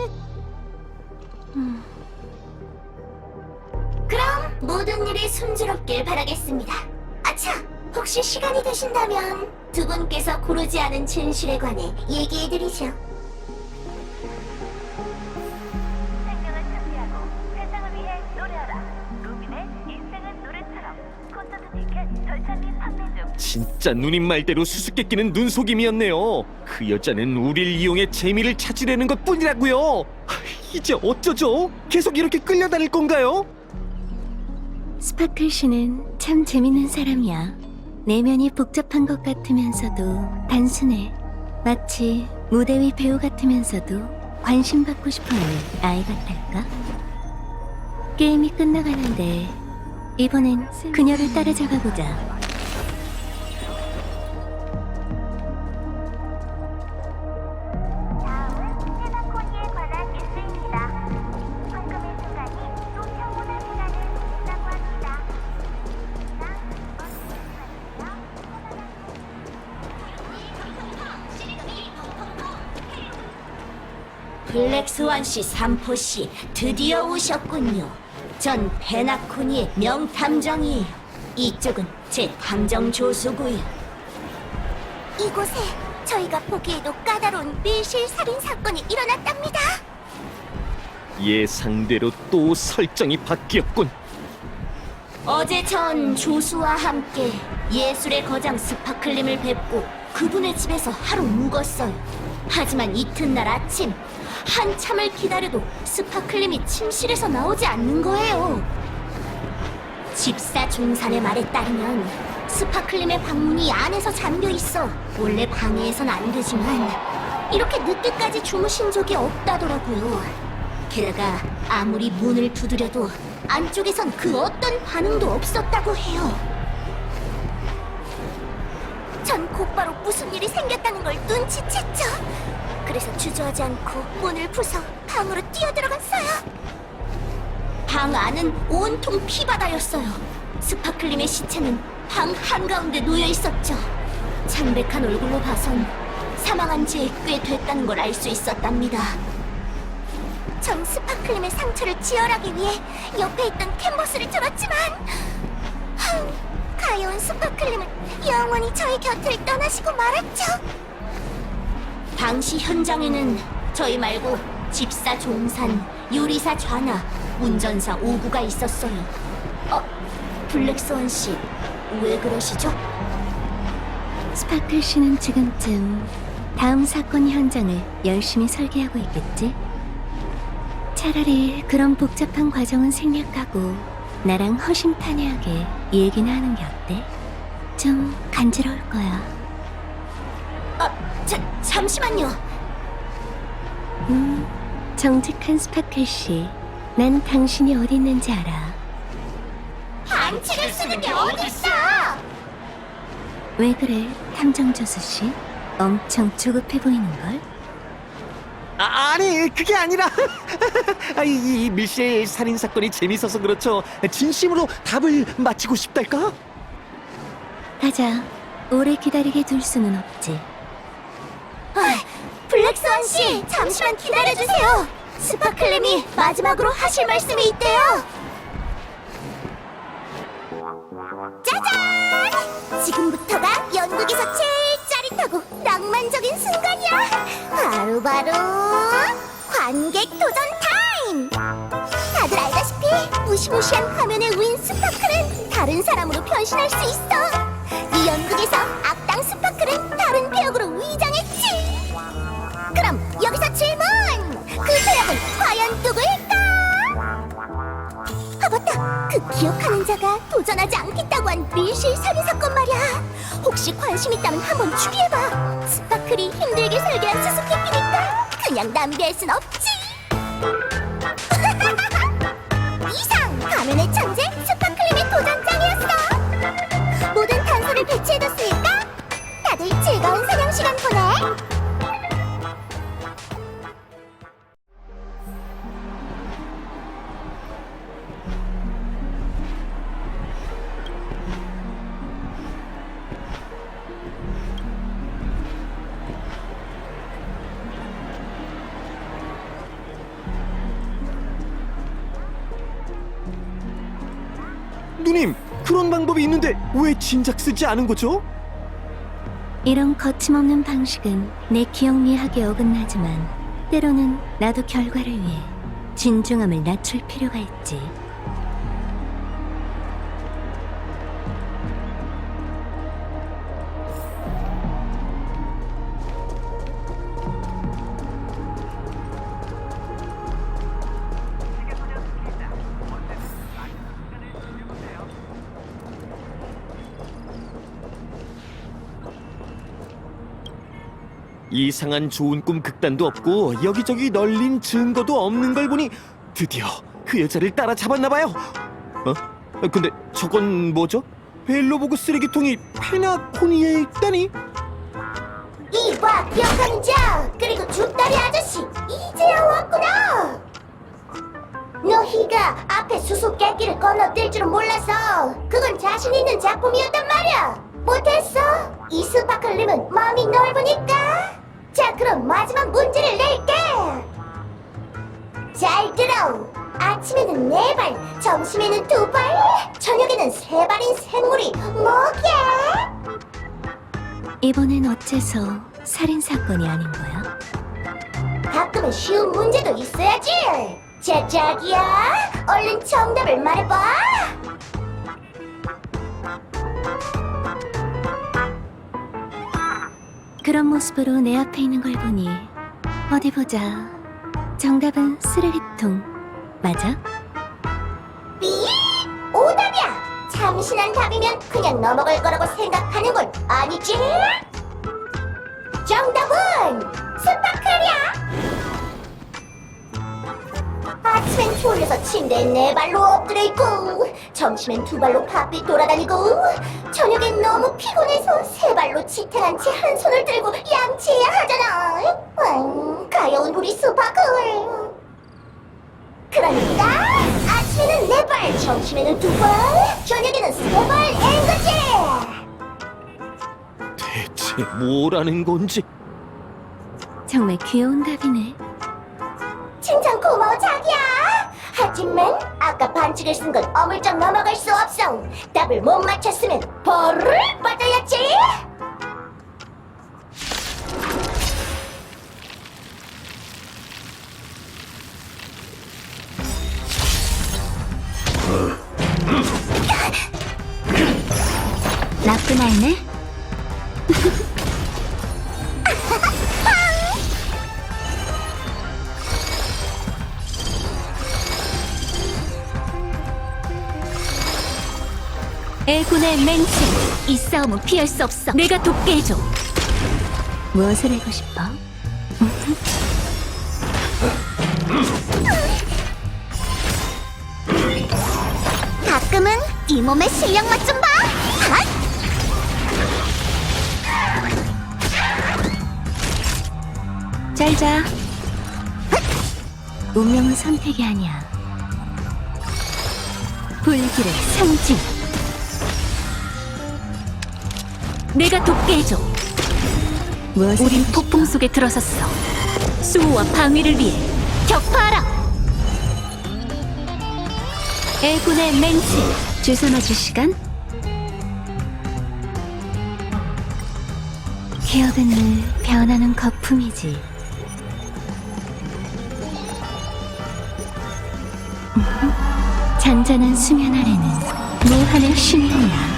그럼 모든 일이 순조롭길 바라겠습니다. 아차! 혹시 시간이 되신다면 두 분께서 고르지 않은 진실에 관해 얘기해드리죠. 생명을 준비하고 세상을 위해 노래하라. 루빈의 인생은 노래처럼 콘서트 티켓 절찬 및 판매 중. 진짜 누님 말대로 수수께끼는 눈속임이었네요. 그 여자는 우릴 이용해 재미를 찾으려는 것뿐이라고요. 이제 어쩌죠? 계속 이렇게 끌려다닐 건가요? 스파클 씨는 참 재밌는 사람이야. 내면이 복잡한 것 같으면서도 단순해. 마치 무대 위 배우 같으면서도 관심 받고 싶어하는 아이 같달까? 게임이 끝나가는데 이번엔 그녀를 따라잡아보자. 다음은 페나코니에 관한 뉴스입니다. 황금의 순간이 또 평온한 시간을 보낸다고 합니다. 블랙스완 씨, 삼포 씨, 드디어 오셨군요. 전 베나코니의 명탐정이에요. 이쪽은 제 탐정 조수고요. 이곳에 저희가 보기에도 까다로운 밀실 살인 사건이 일어났답니다. 예상대로 또 설정이 바뀌었군. 어제 전 조수와 함께 예술의 거장 스파클림을 뵙고 그분의 집에서 하루 묵었어요. 하지만 이튿날 아침 한참을 기다려도 스파클림이 침실에서 나오지 않는 거예요. 집사 종산의 말에 따르면 스파클림의 방문이 안에서 잠겨 있어 원래 방해해선 안 되지만 이렇게 늦게까지 주무신 적이 없다더라고요. 게다가 아무리 문을 두드려도 안쪽에선 그 어떤 반응도 없었다고 해요. 전 곧바로 무슨 일이 생겼다는 걸 눈치챘죠. 그래서 주저하지 않고 문을 부숴 방으로 뛰어들어갔어요. 방 안은 온통 피바다였어요. 스파클림의 시체는 방 한가운데 놓여 있었죠. 창백한 얼굴로 봐선 사망한 지 꽤 됐다는 걸 알 수 있었답니다. 전 스파클림의 상처를 지혈하기 위해 옆에 있던 캔버스를 들었지만 가여운 스파클림은 영원히 저희 곁을 떠나시고 말았죠. 당시 현장에는 저희 말고 집사 종산, 요리사 좌나, 운전사 오구가 있었어요. 블랙스완 씨, 왜 그러시죠? 스파클 씨는 지금쯤 다음 사건 현장을 열심히 설계하고 있겠지? 차라리 그런 복잡한 과정은 생략하고 나랑 허심탄회하게 얘기나 하는 게 어때? 좀 간지러울 거야. 잠시만요. 정직한 스파클 씨, 난 당신이 어디 있는지 알아. 반칙을 쓰는 게 어딨어! 왜 그래, 탐정 조수 씨? 엄청 조급해 보이는 걸? 아니 그게 아니라 이 밀실 살인 사건이 재밌어서 그렇죠. 진심으로 답을 맞히고 싶달까? 가자. 오래 기다리게 둘 수는 없지. 블랙스완 씨, 잠시만 기다려주세요. 스파클림이 마지막으로 하실 말씀이 있대요. 짜잔! 지금부터가 연극에서 제일 짜릿하고 낭만적인 순간이야. 바로 관객 도전 타임! 다들 알다시피 무시무시한 화면의 윈 스파클은 다른 사람으로 변신할 수 있어. 이 연극에서 악당 스파클은 다른 배역으로 위장했지. 그럼 여기서 질문! 그 배역은 과연 누구일까? 아 맞다! 그 기억하는 자가 도전하지 않겠다고 한 밀실 살인 사건 말이야. 혹시 관심 있다면 한번 추리해봐. 스파클이 힘들게 설계한 수수께끼니까 그냥 낭비할 순 없지. 이상! 가면의 천재 스파클림의 누님, 그런 방법이 있는데 왜 진작 쓰지 않은 거죠? 이런 거침없는 방식은 내 기억 미학에 어긋나지만 때로는 나도 결과를 위해 진중함을 낮출 필요가 있지. 시계소녀 스킬이다. 언제든 맛있는 순간을 즐겨보세요. 이상한 좋은 꿈 극단도 없고 여기저기 널린 증거도 없는 걸 보니 드디어 그 여자를 따라잡았나 봐요. 근데 저건 뭐죠? 벨로보그 쓰레기통이 페나코니에 있다니? 이봐, 기억하는 자, 그리고 죽다리 아저씨, 이제야 왔구나. 너희가 앞에 수수께끼를 건너뛸 줄은 몰라서 그건 자신 있는 작품이었단 말이야. 못했어? 이 스파클님은 마음이 넓으니까. 자, 그럼 마지막 문제를 낼게. 잘 들어. 아침에는 4발, 점심에는 2발, 저녁에는 3발인 생물이 뭐게? 이번엔 어째서 살인사건이 아닌 거야? 가끔은 쉬운 문제도 있어야지. 자, 자기야, 얼른 정답을 말해봐. 그런 모습으로 내 앞에 있는 걸 보니 어디 보자. 정답은 쓰레기통 맞아? 삐! 오답이야. 참신한 답이면 그냥 넘어갈 거라고 생각하는 건 아니지? 정답은 스파클이야. 아침엔 졸려서 침대에 4발로 엎드려 있고, 점심엔 2발로 바삐 돌아다니고, 저녁엔 너무 피곤해서 3발로 지탱한 채 한 손을 들고 양치해야 하잖아. 가여운 우리 스파클. 그러니까 아침에는 4발, 점심에는 2발, 저녁에는 3발인 거지. 대체 뭐라는 건지. 정말 귀여운 답이네. 칭찬 고마워, 자기야. 하지만 아까 반칙을 쓴 건 어물쩍 넘어갈 수 없어. 답을 못 맞췄으면 벌을 받아야지. 나쁜 아이네. 애군의 맹세. 이 싸움은 피할 수 없어. 내가 돕게 해줘. 무엇을 하고 싶어? 가끔은 이 몸의 실력 맛 좀 봐. 잘 자. 운명은 선택이 아니야. 불길의 상징. 내가 돕게 해줘. 우린 폭풍 속에 들어섰어. 수호와 방위를 위해 격파하라. 애군의 맹세. 주사 맞을 시간? 기억은 늘 변하는 거품이지. 잔잔한 수면 아래는 무한의 쉼이야.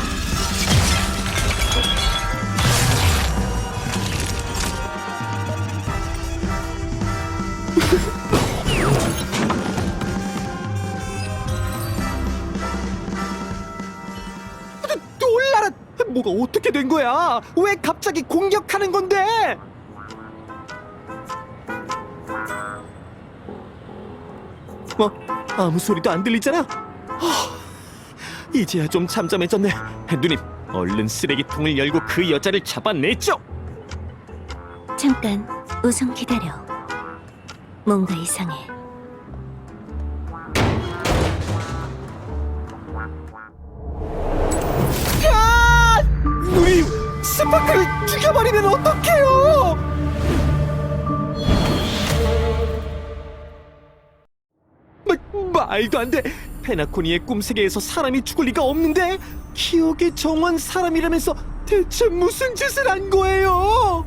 놀라라! 뭐가 어떻게 된 거야? 왜 갑자기 공격하는 건데? 아무 소리도 안 들리잖아? 이제야 좀 잠잠해졌네. 누님, 얼른 쓰레기통을 열고 그 여자를 잡아내죠. 잠깐 우선 기다려. 뭔가 이상해. 누님, 스파크를 죽여버리면 어떡해요? 말도 안 돼. 페나코니의 꿈세계에서 사람이 죽을 리가 없는데 기억의 정원 사람이라면서 대체 무슨 짓을 한 거예요?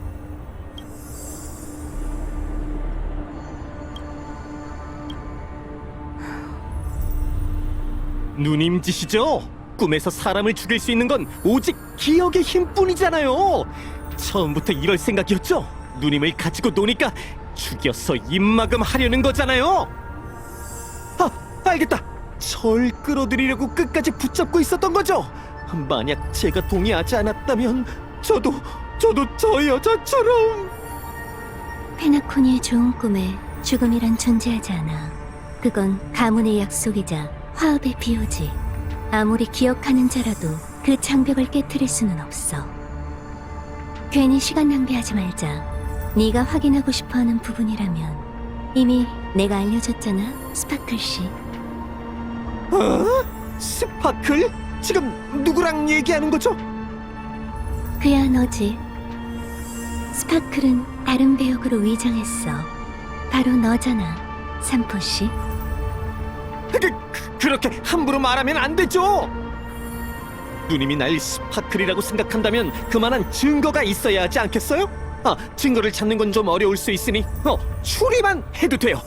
누님 짓이죠? 꿈에서 사람을 죽일 수 있는 건 오직 기억의 힘뿐이잖아요. 처음부터 이럴 생각이었죠? 누님을 가지고 노니까 죽여서 입막음 하려는 거잖아요. 아, 알겠다. 절 끌어들이려고 끝까지 붙잡고 있었던 거죠. 만약 제가 동의하지 않았다면 저도 저 여자처럼. 페나코니의 좋은 꿈에 죽음이란 존재하지 않아. 그건 가문의 약속이자 화합의 비유지. 아무리 기억하는 자라도 그 장벽을 깨트릴 수는 없어. 괜히 시간 낭비하지 말자. 네가 확인하고 싶어하는 부분이라면 이미 내가 알려줬잖아, 스파클 씨. 스파클? 지금 누구랑 얘기하는 거죠? 그야 너지. 스파클은 다른 배역으로 위장했어. 바로 너잖아, 삼포 씨. 그렇게 함부로 말하면 안 되죠. 누님이 날 스파클이라고 생각한다면 그만한 증거가 있어야 하지 않겠어요? 아, 증거를 찾는 건 좀 어려울 수 있으니 추리만 해도 돼요.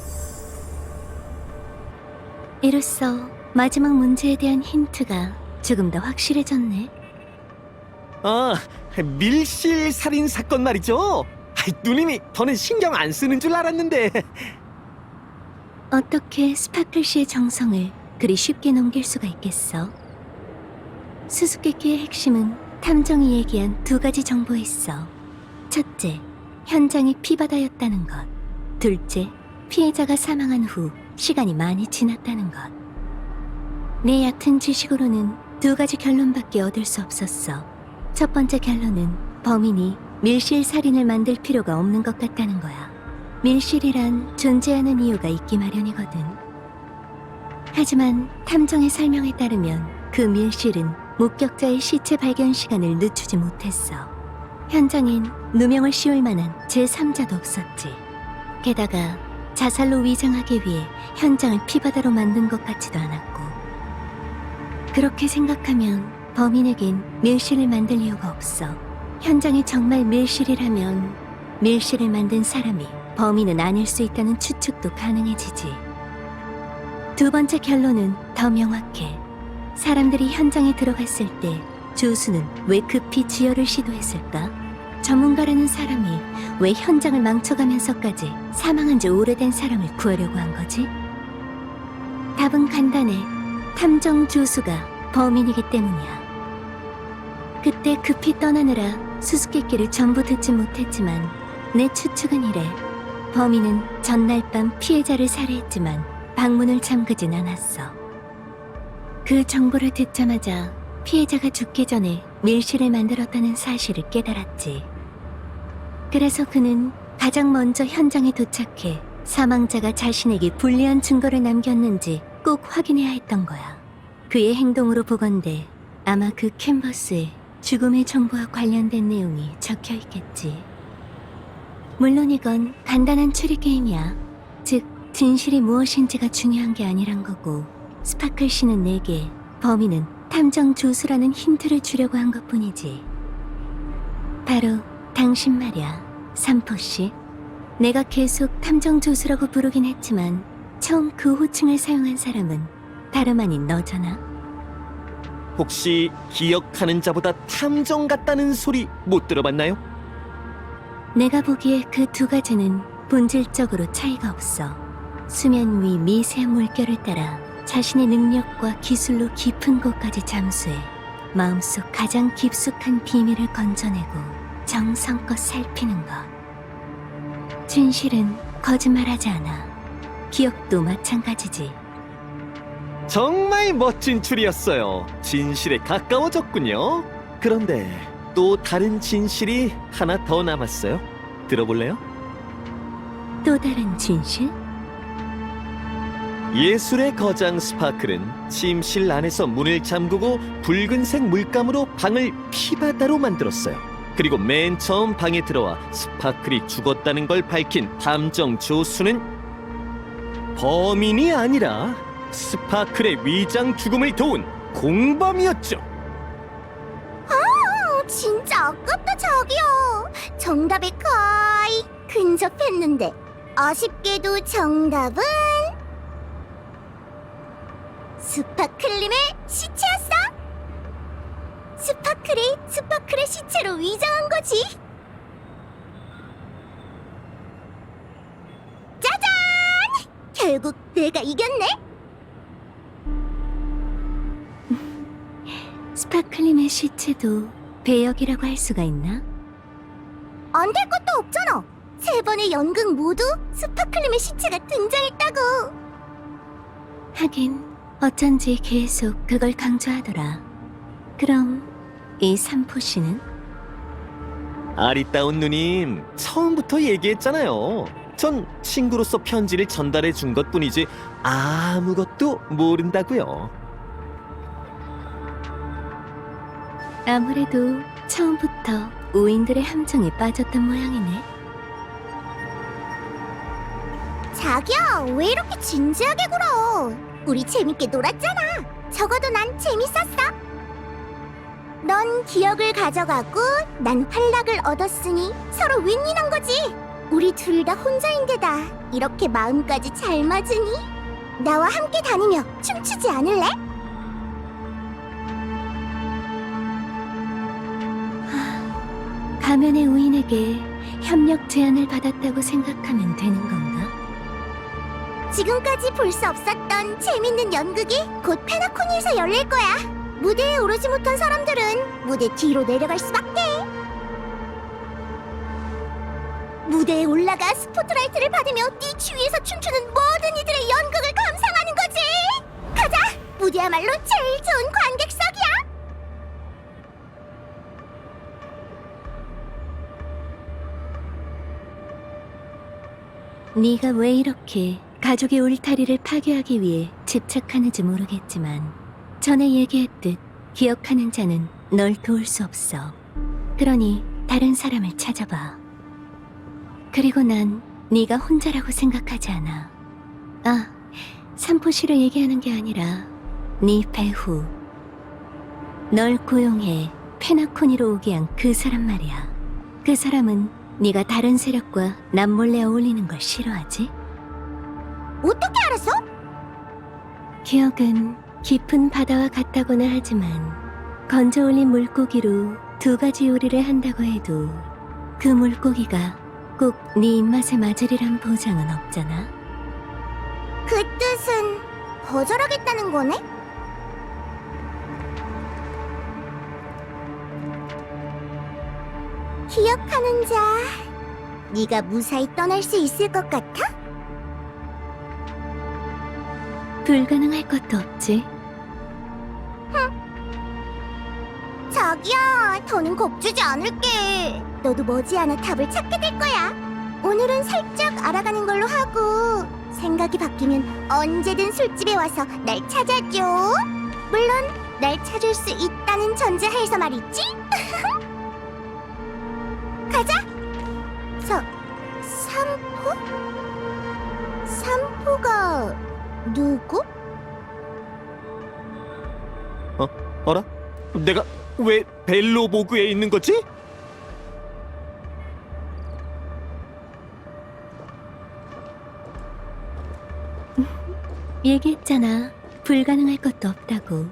이로써 마지막 문제에 대한 힌트가 조금 더 확실해졌네. 아, 밀실 살인 사건 말이죠. 누님이 더는 신경 안 쓰는 줄 알았는데. 어떻게 스파클 씨의 정성을 그리 쉽게 넘길 수가 있겠어? 수수께끼의 핵심은 탐정이 얘기한 두 가지 정보에 있어. 첫째, 현장이 피바다였다는 것. 둘째, 피해자가 사망한 후 시간이 많이 지났다는 것. 내 얕은 지식으로는 두 가지 결론밖에 얻을 수 없었어. 첫 번째 결론은 범인이 밀실 살인을 만들 필요가 없는 것 같다는 거야. 밀실이란 존재하는 이유가 있기 마련이거든. 하지만 탐정의 설명에 따르면 그 밀실은 목격자의 시체 발견 시간을 늦추지 못했어. 현장엔 누명을 씌울 만한 제3자도 없었지. 게다가 자살로 위장하기 위해 현장을 피바다로 만든 것 같지도 않았고. 그렇게 생각하면 범인에겐 밀실을 만들 이유가 없어. 현장이 정말 밀실이라면 밀실을 만든 사람이 범인은 아닐 수 있다는 추측도 가능해지지. 두 번째 결론은 더 명확해. 사람들이 현장에 들어갔을 때 조수는 왜 급히 지혈을 시도했을까? 전문가라는 사람이 왜 현장을 망쳐가면서까지 사망한 지 오래된 사람을 구하려고 한 거지? 답은 간단해. 탐정 조수가 범인이기 때문이야. 그때 급히 떠나느라 수수께끼를 전부 듣지 못했지만 내 추측은 이래. 범인은 전날 밤 피해자를 살해했지만 방문을 잠그진 않았어. 그 정보를 듣자마자 피해자가 죽기 전에 밀실을 만들었다는 사실을 깨달았지. 그래서 그는 가장 먼저 현장에 도착해 사망자가 자신에게 불리한 증거를 남겼는지 꼭 확인해야 했던 거야. 그의 행동으로 보건대 아마 그 캔버스에 죽음의 정보와 관련된 내용이 적혀 있겠지. 물론 이건 간단한 추리 게임이야. 즉, 진실이 무엇인지가 중요한 게 아니란 거고, 스파클 씨는 내게 범인은 탐정 조수라는 힌트를 주려고 한 것뿐이지. 바로 당신 말이야, 삼포 씨. 내가 계속 탐정 조수라고 부르긴 했지만 처음 그 호칭을 사용한 사람은 다름 아닌 너잖아. 혹시 기억하는 자보다 탐정 같다는 소리 못 들어봤나요? 내가 보기에 그 두 가지는 본질적으로 차이가 없어. 수면 위 미세한 물결을 따라 자신의 능력과 기술로 깊은 곳까지 잠수해 마음속 가장 깊숙한 비밀을 건져내고 정성껏 살피는 것. 진실은 거짓말하지 않아. 기억도 마찬가지지. 정말 멋진 추리였어요. 진실에 가까워졌군요. 그런데 또 다른 진실이 하나 더 남았어요. 들어볼래요? 또 다른 진실? 예술의 거장 스파클은 침실 안에서 문을 잠그고 붉은색 물감으로 방을 피바다로 만들었어요. 그리고 맨 처음 방에 들어와 스파클이 죽었다는 걸 밝힌 탐정 조수는 범인이 아니라 스파클의 위장 죽음을 도운 공범이었죠. 진짜 아깝다 저기요. 정답에 거의 근접했는데 아쉽게도 정답은 스파클님의 시체였어. 스파클의 시체로 위장한 거지. 짜잔! 결국 내가 이겼네. 스파클림의 시체도 배역이라고 할 수가 있나? 안 될 것도 없잖아. 세 번의 연극 모두 스파클림의 시체가 등장했다고. 하긴 어쩐지 계속 그걸 강조하더라. 그럼 이 삼포 씨는? 아리따운 누님, 처음부터 얘기했잖아요. 전 친구로서 편지를 전달해 준 것뿐이지 아무것도 모른다고요. 아무래도 처음부터 우인들의 함정에 빠졌던 모양이네. 자기야, 왜 이렇게 진지하게 굴어? 우리 재밌게 놀았잖아. 적어도 난 재밌었어. 넌 기억을 가져가고 난 활락을 얻었으니 서로 윈윈한 거지. 우리 둘 다 혼자인데다 이렇게 마음까지 잘 맞으니 나와 함께 다니며 춤추지 않을래? 가면의 우인에게 협력 제안을 받았다고 생각하면 되는 건가? 지금까지 볼 수 없었던 재밌는 연극이 곧 페나코니에서 열릴 거야. 무대에 오르지 못한 사람들은 무대 뒤로 내려갈 수밖에. 무대에 올라가 스포트라이트를 받으며 네 주위에서 춤추는 모든 이들의 연극을 감상하는 거지. 가자! 무대야말로 제일 좋은 관객석이야. 네가 왜 이렇게 가족의 울타리를 파괴하기 위해 집착하는지 모르겠지만 전에 얘기했듯 기억하는 자는 널 도울 수 없어. 그러니 다른 사람을 찾아봐. 그리고 난 네가 혼자라고 생각하지 않아. 아, 삼포시를 얘기하는 게 아니라 네 배후. 널 고용해 페나코니로 오게 한 그 사람 말이야. 그 사람은 네가 다른 세력과 남몰래 어울리는 걸 싫어하지? 어떻게 알았어? 기억은 깊은 바다와 같다고는 하지만 건져 올린 물고기로 2가지 요리를 한다고 해도 그 물고기가 꼭 네 입맛에 맞으리란 보장은 없잖아. 그 뜻은 거절하겠다는 거네? 기억하는 자, 네가 무사히 떠날 수 있을 것 같아? 불가능할 것도 없지. 자기야, 더는 겁주지 않을게. 너도 머지않아 답을 찾게 될 거야. 오늘은 살짝 알아가는 걸로 하고 생각이 바뀌면 언제든 술집에 와서 날 찾아줘. 물론 날 찾을 수 있다는 전제하에서 말이지. 가자. 삼포? 삼포가 누구? 어라? 내가 왜 벨로보그에 있는 거지? 얘기했잖아. 불가능할 것도 없다고.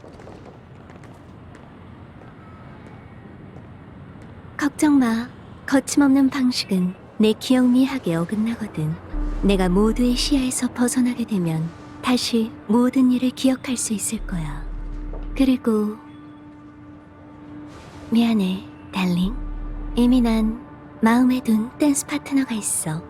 걱정 마. 거침없는 방식은 내 기억 미학에 어긋나거든. 내가 모두의 시야에서 벗어나게 되면 다시 모든 일을 기억할 수 있을 거야. 그리고 미안해, 달링. 이미 난 마음에 둔 댄스 파트너가 있어.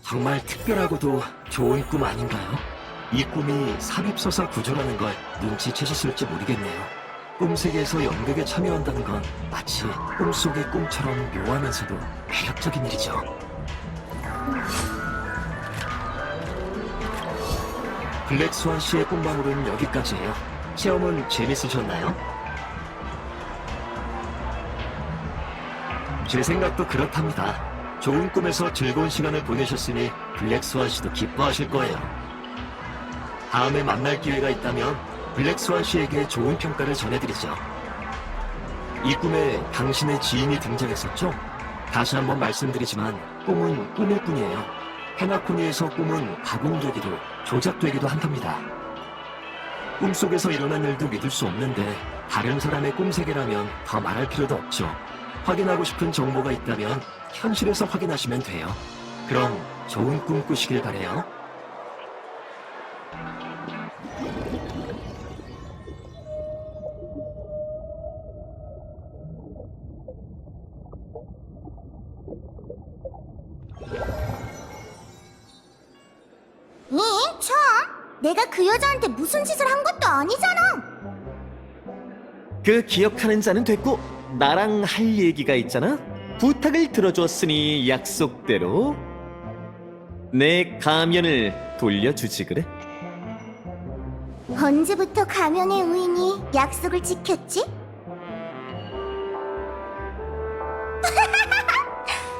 정말 특별하고도 좋은 꿈 아닌가요? 이 꿈이 삽입서사 구조라는 걸 눈치채셨을지 모르겠네요. 꿈세계에서 연극에 참여한다는 건 마치 꿈속의 꿈처럼 묘하면서도 매력적인 일이죠. 블랙스완 씨의 꿈방울은 여기까지예요. 체험은 재밌으셨나요? 제 생각도 그렇답니다. 좋은 꿈에서 즐거운 시간을 보내셨으니 블랙스완 씨도 기뻐하실 거예요. 다음에 만날 기회가 있다면 블랙스완 씨에게 좋은 평가를 전해드리죠. 이 꿈에 당신의 지인이 등장했었죠? 다시 한번 말씀드리지만 꿈은 꿈일 뿐이에요. 페나코니에서 꿈은 가공되기도 조작되기도 한답니다. 꿈속에서 일어난 일도 믿을 수 없는데 다른 사람의 꿈 세계라면 더 말할 필요도 없죠. 확인하고 싶은 정보가 있다면 현실에서 확인하시면 돼요. 그럼 좋은 꿈 꾸시길 바래요. 참! 내가 그 여자한테 무슨 짓을 한 것도 아니잖아. 그 기억하는 자는 됐고 나랑 할 얘기가 있잖아. 부탁을 들어줬으니 약속대로 내 가면을 돌려주지 그래? 언제부터 가면의 의인이 약속을 지켰지?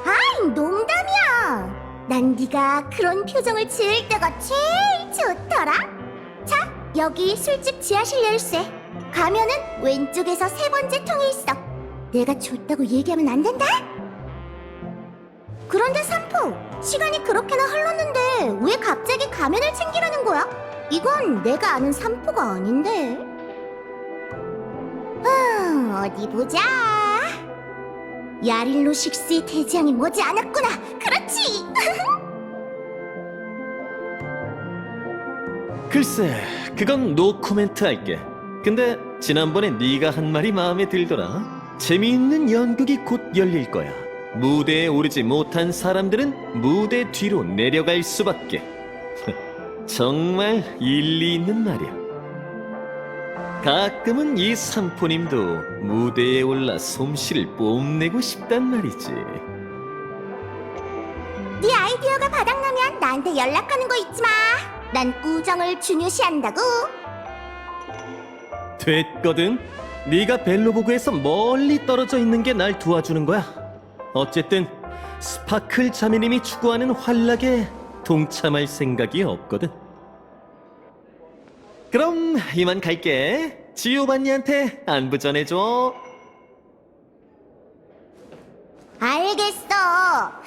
아이, 농담이야. 난 네가 그런 표정을 지을 때가 제일 좋더라. 자, 여기 술집 지하실 열쇠. 가면은 왼쪽에서 3번째 통에 있어. 내가 줬다고 얘기하면 안 된다. 그런데 삼포, 시간이 그렇게나 흘렀는데 왜 갑자기 가면을 챙기라는 거야? 이건 내가 아는 삼포가 아닌데. 어디 보자. 야릴로 식스의 대장이 머지 않았구나. 그렇지. 글쎄, 그건 노 코멘트 할게. 근데 지난번에 네가 한 말이 마음에 들더라. 재미있는 연극이 곧 열릴 거야. 무대에 오르지 못한 사람들은 무대 뒤로 내려갈 수밖에. 정말 일리 있는 말이야. 가끔은 이 삼포님도 무대에 올라 솜씨를 뽐내고 싶단 말이지. 네 아이디어가 바닥나면 나한테 연락하는 거 잊지 마. 난 우정을 중요시한다고. 됐거든. 네가 벨로보그에서 멀리 떨어져 있는 게 날 도와주는 거야. 어쨌든 스파클 자매님이 추구하는 환락에 동참할 생각이 없거든. 그럼 이만 갈게. 지오반니한테 안부 전해줘. 알겠어.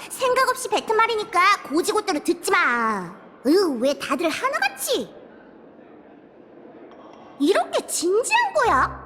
생각 없이 뱉은 말이니까 고지고대로 듣지 마. 왜 다들 하나같이 이렇게 진지한 거야?